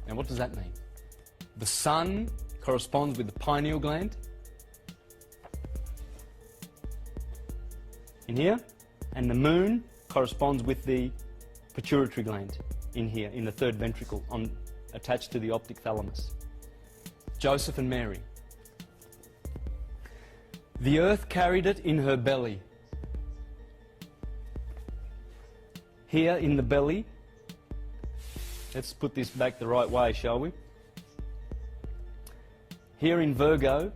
And what does that mean? The sun corresponds with the pineal gland in here, and the moon corresponds with the pituitary gland in here, in the third ventricle, attached to the optic thalamus. Joseph and Mary. The earth carried it in her belly. Here in the belly, let's put this back the right way, shall we? Here in Virgo,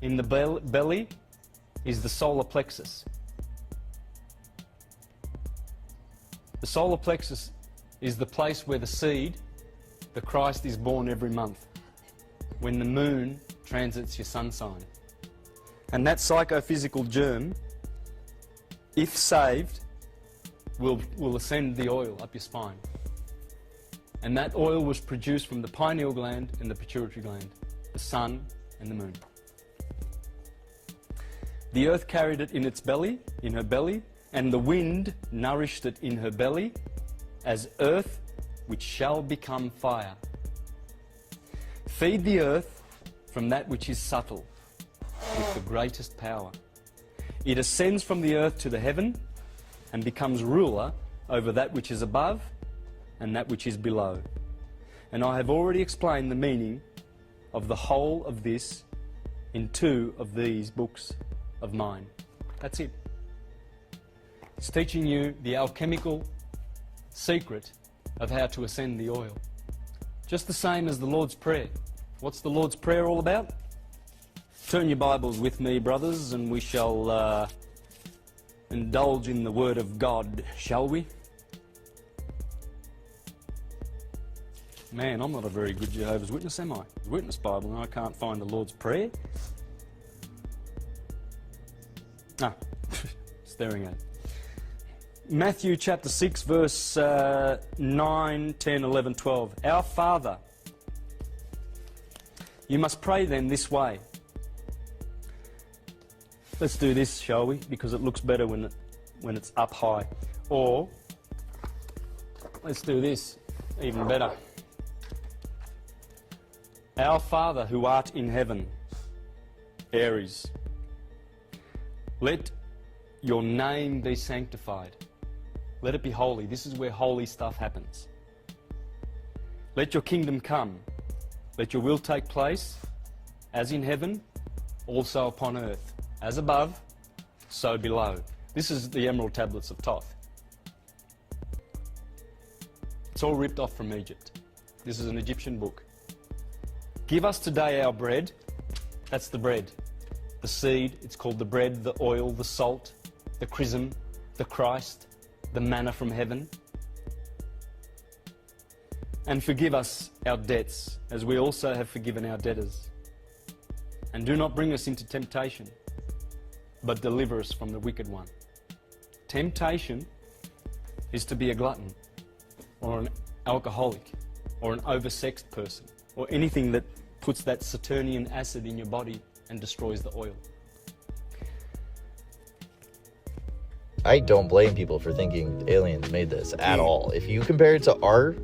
in the belly, is the solar plexus. The solar plexus is the place where the seed, the Christ, is born every month, when the moon transits your sun sign. And that psychophysical germ, if saved, will ascend the oil up your spine. And that oil was produced from the pineal gland and the pituitary gland, the sun and the moon. The earth carried it in its belly, in her belly, and the wind nourished it in her belly as earth which shall become fire. Feed the earth from that which is subtle, with the greatest power. It ascends from the earth to the heaven and becomes ruler over that which is above and that which is below. And I have already explained the meaning of the whole of this in 2 of these books of mine. That's it. It's teaching you the alchemical secret of how to ascend the oil. Just the same as the Lord's Prayer. What's the Lord's Prayer all about? Turn your Bibles with me, brothers, and we shall indulge in the Word of God, shall we? Man, I'm not a very good Jehovah's Witness, am I? Witness Bible, and I can't find the Lord's Prayer. Staring at it. Matthew chapter 6, verse 9, 10, 11, 12. Our Father. You must pray then this way. Let's do this, shall we? Because it looks better when it's up high. Or, let's do this, even better. Our Father who art in heaven, Aries, let your name be sanctified. Let it be holy. This is where holy stuff happens. Let your kingdom come. Let your will take place, as in heaven, also upon earth. As above, so below. This is the Emerald Tablets of Thoth. It's all ripped off from Egypt. This is an Egyptian book. Give us today our bread. That's the bread. The seed, it's called the bread, the oil, the salt, the chrism, the Christ, the manna from heaven. And forgive us our debts, as we also have forgiven our debtors. And do not bring us into temptation, but deliver us from the wicked one. Temptation is to be a glutton, or an alcoholic, or an oversexed person, or anything that puts that Saturnian acid in your body and destroys the oil. I don't blame people for thinking aliens made this at all. If you compare it to art,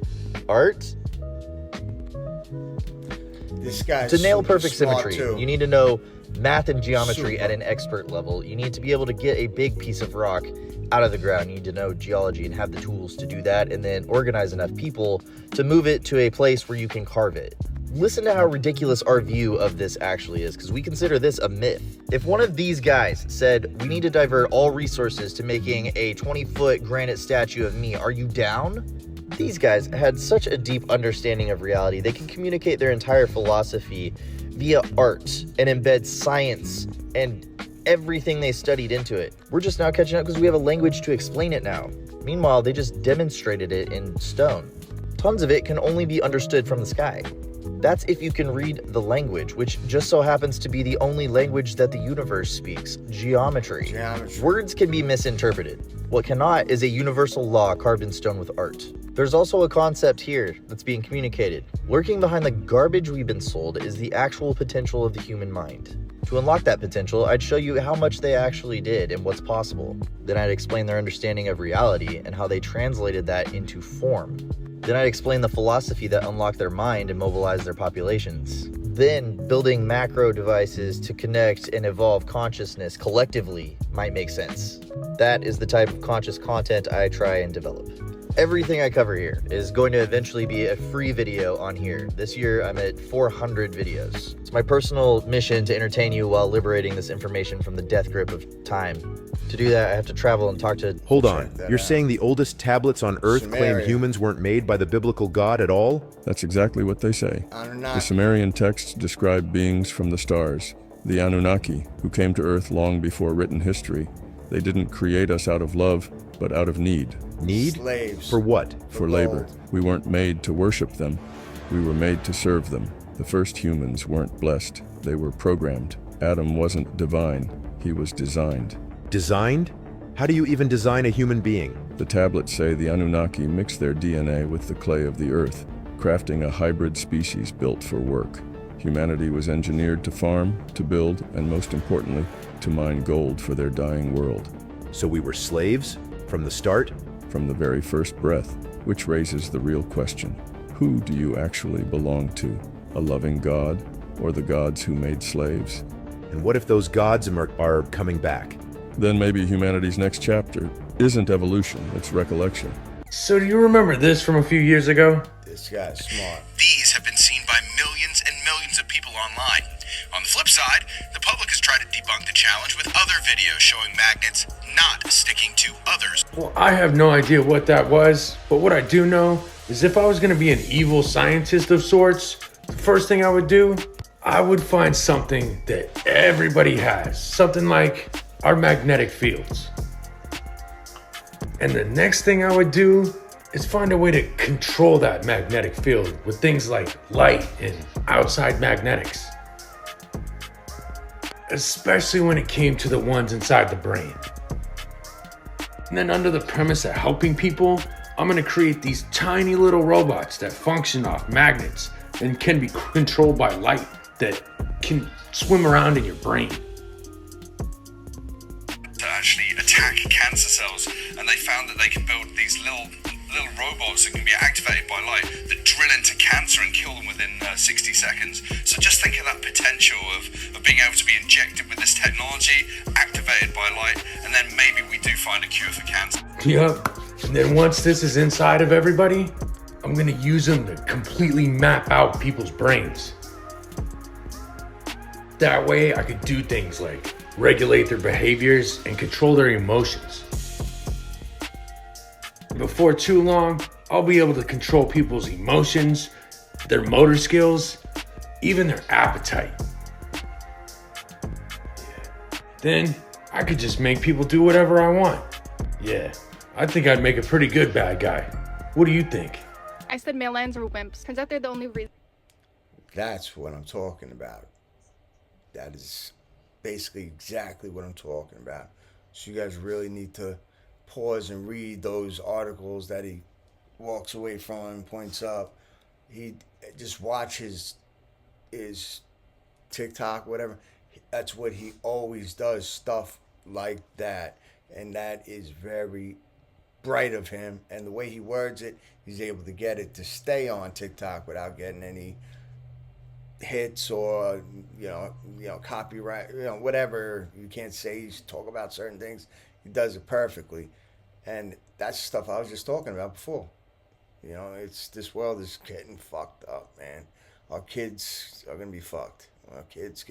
this guy's to nail super perfect smart, symmetry, too. you need to know math and geometry at an expert level. You need to be able to get a big piece of rock out of the ground. You need to know geology and have the tools to do that, and then organize enough people to move it to a place where you can carve it. Listen to how ridiculous our view of this actually is, because we consider this a myth. If one of these guys said, we need to divert all resources to making a 20-foot granite statue of me, are you down? These guys had such a deep understanding of reality. They can communicate their entire philosophy via art and embed science and everything they studied into it. We're just now catching up because we have a language to explain it now. Meanwhile, they just demonstrated it in stone. Tons of it can only be understood from the sky. That's if you can read the language, which just so happens to be the only language that the universe speaks, geometry. Words can be misinterpreted. What cannot is a universal law carved in stone with art. There's also a concept here that's being communicated. Lurking behind the garbage we've been sold is the actual potential of the human mind. To unlock that potential, I'd show you how much they actually did and what's possible. Then I'd explain their understanding of reality and how they translated that into form. Then I'd explain the philosophy that unlocked their mind and mobilized their populations. Then, building macro devices to connect and evolve consciousness collectively might make sense. That is the type of conscious content I try and develop. Everything I cover here is going to eventually be a free video on here. This year, I'm at 400 videos. It's my personal mission to entertain you while liberating this information from the death grip of time. To do that, I have to travel and talk to... Hold on. You're saying the oldest tablets on Earth claim humans weren't made by the biblical God at all? That's exactly what they say. Anunnaki. The Sumerian texts describe beings from the stars, the Anunnaki, who came to Earth long before written history. They didn't create us out of love, but out of need. Need? Slaves. For what? For labor. We weren't made to worship them. We were made to serve them. The first humans weren't blessed. They were programmed. Adam wasn't divine. He was designed. Designed? How do you even design a human being? The tablets say the Anunnaki mixed their DNA with the clay of the earth, crafting a hybrid species built for work. Humanity was engineered to farm, to build, and most importantly, to mine gold for their dying world. So we were slaves? From the start? From the very first breath, which raises the real question. Who do you actually belong to? A loving God, or the gods who made slaves? And what if those gods are coming back? Then maybe humanity's next chapter isn't evolution, it's recollection. So do you remember this from a few years ago? This guy's smart. These have been seen by millions and millions of people online. On the flip side, the public has tried to debunk the challenge with other videos showing magnets not sticking to others. Well, I have no idea what that was, but what I do know is if I was going to be an evil scientist of sorts, the first thing I would do, I would find something that everybody has. Something like our magnetic fields. And the next thing I would do is find a way to control that magnetic field with things like light and outside magnetics. Especially when it came to the ones inside the brain. And then under the premise of helping people, I'm gonna create these tiny little robots that function off magnets and can be controlled by light that can swim around in your brain. To actually attack cancer cells, and they found that they can build these little robots that can be activated by light that drill into cancer and kill them within 60 seconds. So just think of that potential of being able to be injected with this technology, activated by light, and then maybe we do find a cure for cancer. Yup. And then once this is inside of everybody, I'm gonna use them to completely map out people's brains. That way I could do things like regulate their behaviors and control their emotions. Before too long, I'll be able to control people's emotions their motor skills, even their appetite. Then I could just make people do whatever I want. Yeah, I think I'd make a pretty good bad guy. What do you think? I said male lions are wimps. Turns out they're the only reason. That's what I'm talking about. That is basically exactly what I'm talking about. So you guys really need to pause and read those articles that he walks away from and points up. He just watch his TikTok, whatever. That's what he always does, stuff like that. And that is very bright of him. And the way he words it, he's able to get it to stay on TikTok without getting any hits or you know copyright, whatever. You can't say he's talk about certain things. He does it perfectly. And that's stuff I was just talking about before. It's this world is getting fucked up, man. Our kids are gonna be fucked. Our kids.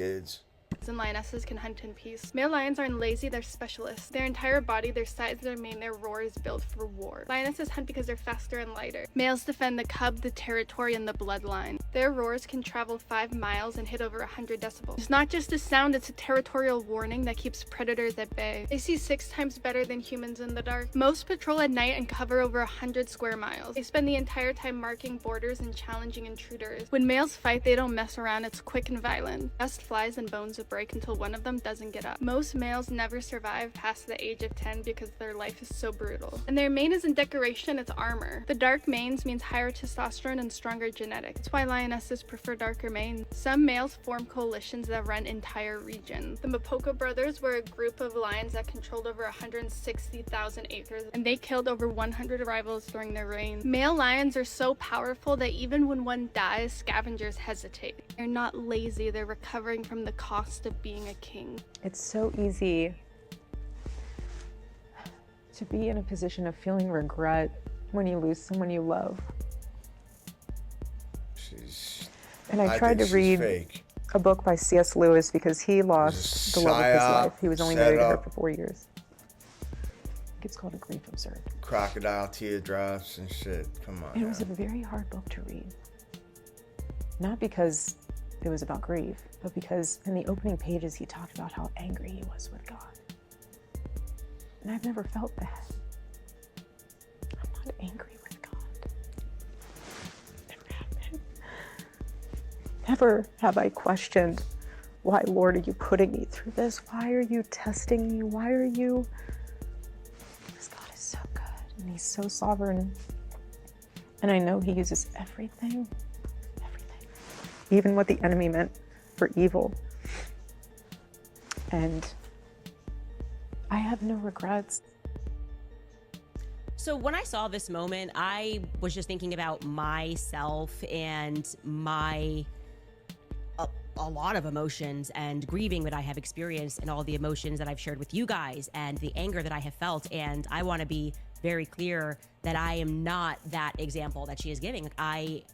And lionesses can hunt in peace. Male lions aren't lazy, they're specialists. Their entire body, their size, their mane, their roar is built for war. Lionesses hunt because they're faster and lighter. Males defend the cub, the territory, and the bloodline. Their roars can travel 5 miles and hit over 100 decibels. It's not just a sound, it's a territorial warning that keeps predators at bay. They see 6 times better than humans in the dark. Most patrol at night and cover over 100 square miles. They spend the entire time marking borders and challenging intruders. When males fight, they don't mess around, it's quick and violent. Dust flies and bones will break until one of them doesn't get up. Most males never survive past the age of 10 because their life is so brutal. And their mane isn't decoration, it's armor. The dark manes means higher testosterone and stronger genetics. That's why lionesses prefer darker manes. Some males form coalitions that run entire regions. The Mapoko brothers were a group of lions that controlled over 160,000 acres, and they killed over 100 rivals during their reign. Male lions are so powerful that even when one dies, scavengers hesitate. They're not lazy, they're recovering from the cost of being a king. It's so easy to be in a position of feeling regret when you lose someone you love. And I tried to read a book by C.S. Lewis because he lost the love of his life. He was only married to her for 4 years. It's called A Grief Absurd. Crocodile teardrops and shit. Come on. It was a very hard book to read. Not because it was about grief, but because in the opening pages he talked about how angry he was with God. And I've never felt that. I'm not angry with God. Never have been. Never have I questioned, why, Lord, are you putting me through this? Why are you testing me? Why are you? Because God is so good and he's so sovereign. And I know he uses everything. Even what the enemy meant for evil. And I have no regrets. So when I saw this moment, I was just thinking about myself and a lot of emotions and grieving that I have experienced and all the emotions that I've shared with you guys and the anger that I have felt. And I want to be very clear that I am not that example that she is giving. Like,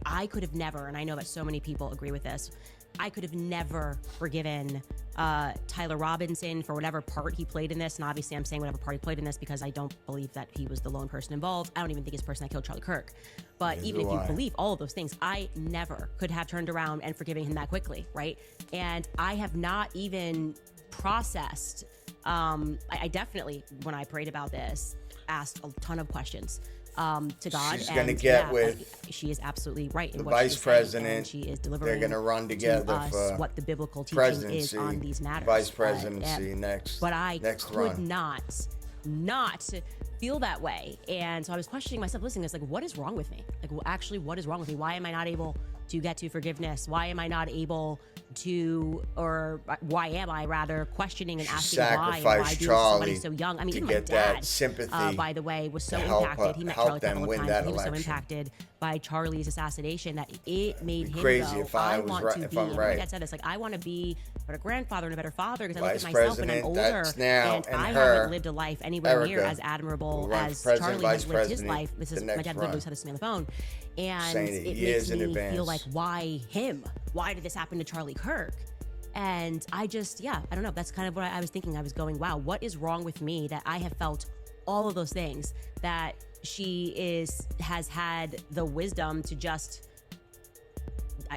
I could have never, and I know that so many people agree with this, I could have never forgiven Tyler Robinson for whatever part he played in this. And obviously I'm saying whatever part he played in this because I don't believe that he was the lone person involved. I don't even think he's the person that killed Charlie Kirk. But even if you believe all of those things, I never could have turned around and forgiven him that quickly, right? And I have not even processed, I definitely, when I prayed about this, asked a ton of questions to God. She's going to get with. She is absolutely right in the what vice president. She is delivering. They're going to run together to us for what the biblical teaching is on these matters. Vice presidency next. But I next could not feel that way, and so I was questioning myself. Listening to this, like, what is wrong with me? Like, well, actually, what is wrong with me? Why am I not able to get to forgiveness? Why am I not able to, or why am I rather questioning and asking why? And why do somebody so young? I mean, even my dad, sympathy, by the way, was so impacted. He met Charlie a couple of times. He was so impacted by Charlie's assassination that it made him crazy. Go, if I was right, if I'm right, my dad said this, like, I want to be a better grandfather and a better father because I look Vice at myself and I'm older, and I haven't lived a life anywhere near as admirable as Charlie has lived his life. This is my dad literally said this to me on the phone, and it makes me feel like, why him? Why did this happen to Charlie Kirk? And I just, I don't know. That's kind of what I was thinking. I was going, wow, what is wrong with me that I have felt all of those things, that she has had the wisdom to just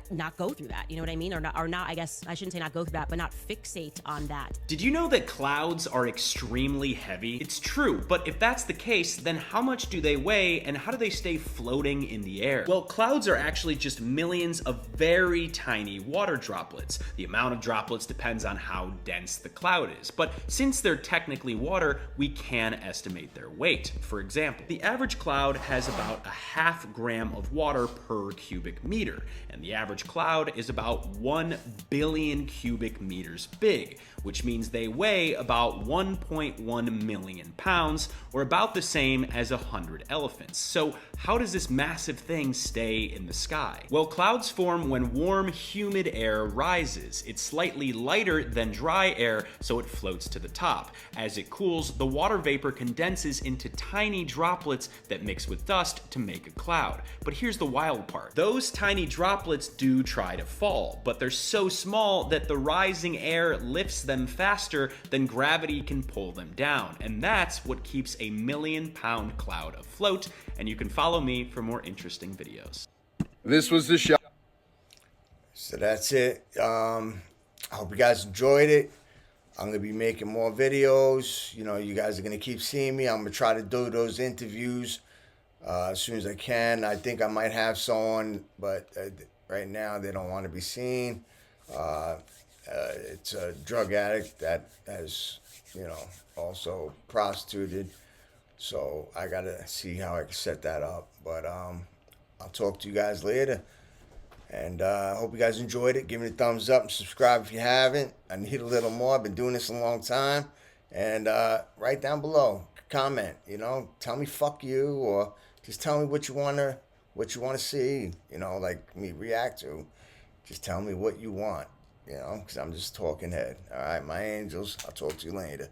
not go through that. You know what I mean? Or not, I guess I shouldn't say not go through that, but not fixate on that. Did you know that clouds are extremely heavy? It's true, but if that's the case, then how much do they weigh and how do they stay floating in the air? Well, clouds are actually just millions of very tiny water droplets. The amount of droplets depends on how dense the cloud is, but since they're technically water, we can estimate their weight. For example, the average cloud has about a half gram of water per cubic meter, and the average cloud is about 1 billion cubic meters big, which means they weigh about 1.1 million pounds, or about the same as 100 elephants. So how does this massive thing stay in the sky? Well, clouds form when warm, humid air rises. It's slightly lighter than dry air, so it floats to the top. As it cools, the water vapor condenses into tiny droplets that mix with dust to make a cloud. But here's the wild part. Those tiny droplets do try to fall, but they're so small that the rising air lifts them faster than gravity can pull them down. And that's what keeps a 1 million-pound cloud afloat. And you can follow me for more interesting videos. This was the show. So that's it. I hope you guys enjoyed it. I'm going to be making more videos. You know, you guys are going to keep seeing me. I'm going to try to do those interviews as soon as I can. I think I might have someone, but right now they don't want to be seen. It's a drug addict that has, you know, also prostituted. So I got to see how I can set that up. But I'll talk to you guys later. And I hope you guys enjoyed it. Give me a thumbs up and subscribe if you haven't. I need a little more. I've been doing this a long time. And right down below, comment, you know, tell me fuck you, or just tell me what you want to see, you know, like me react to. Just tell me what you want, you know, because I'm just talking head. All right, my angels, I'll talk to you later.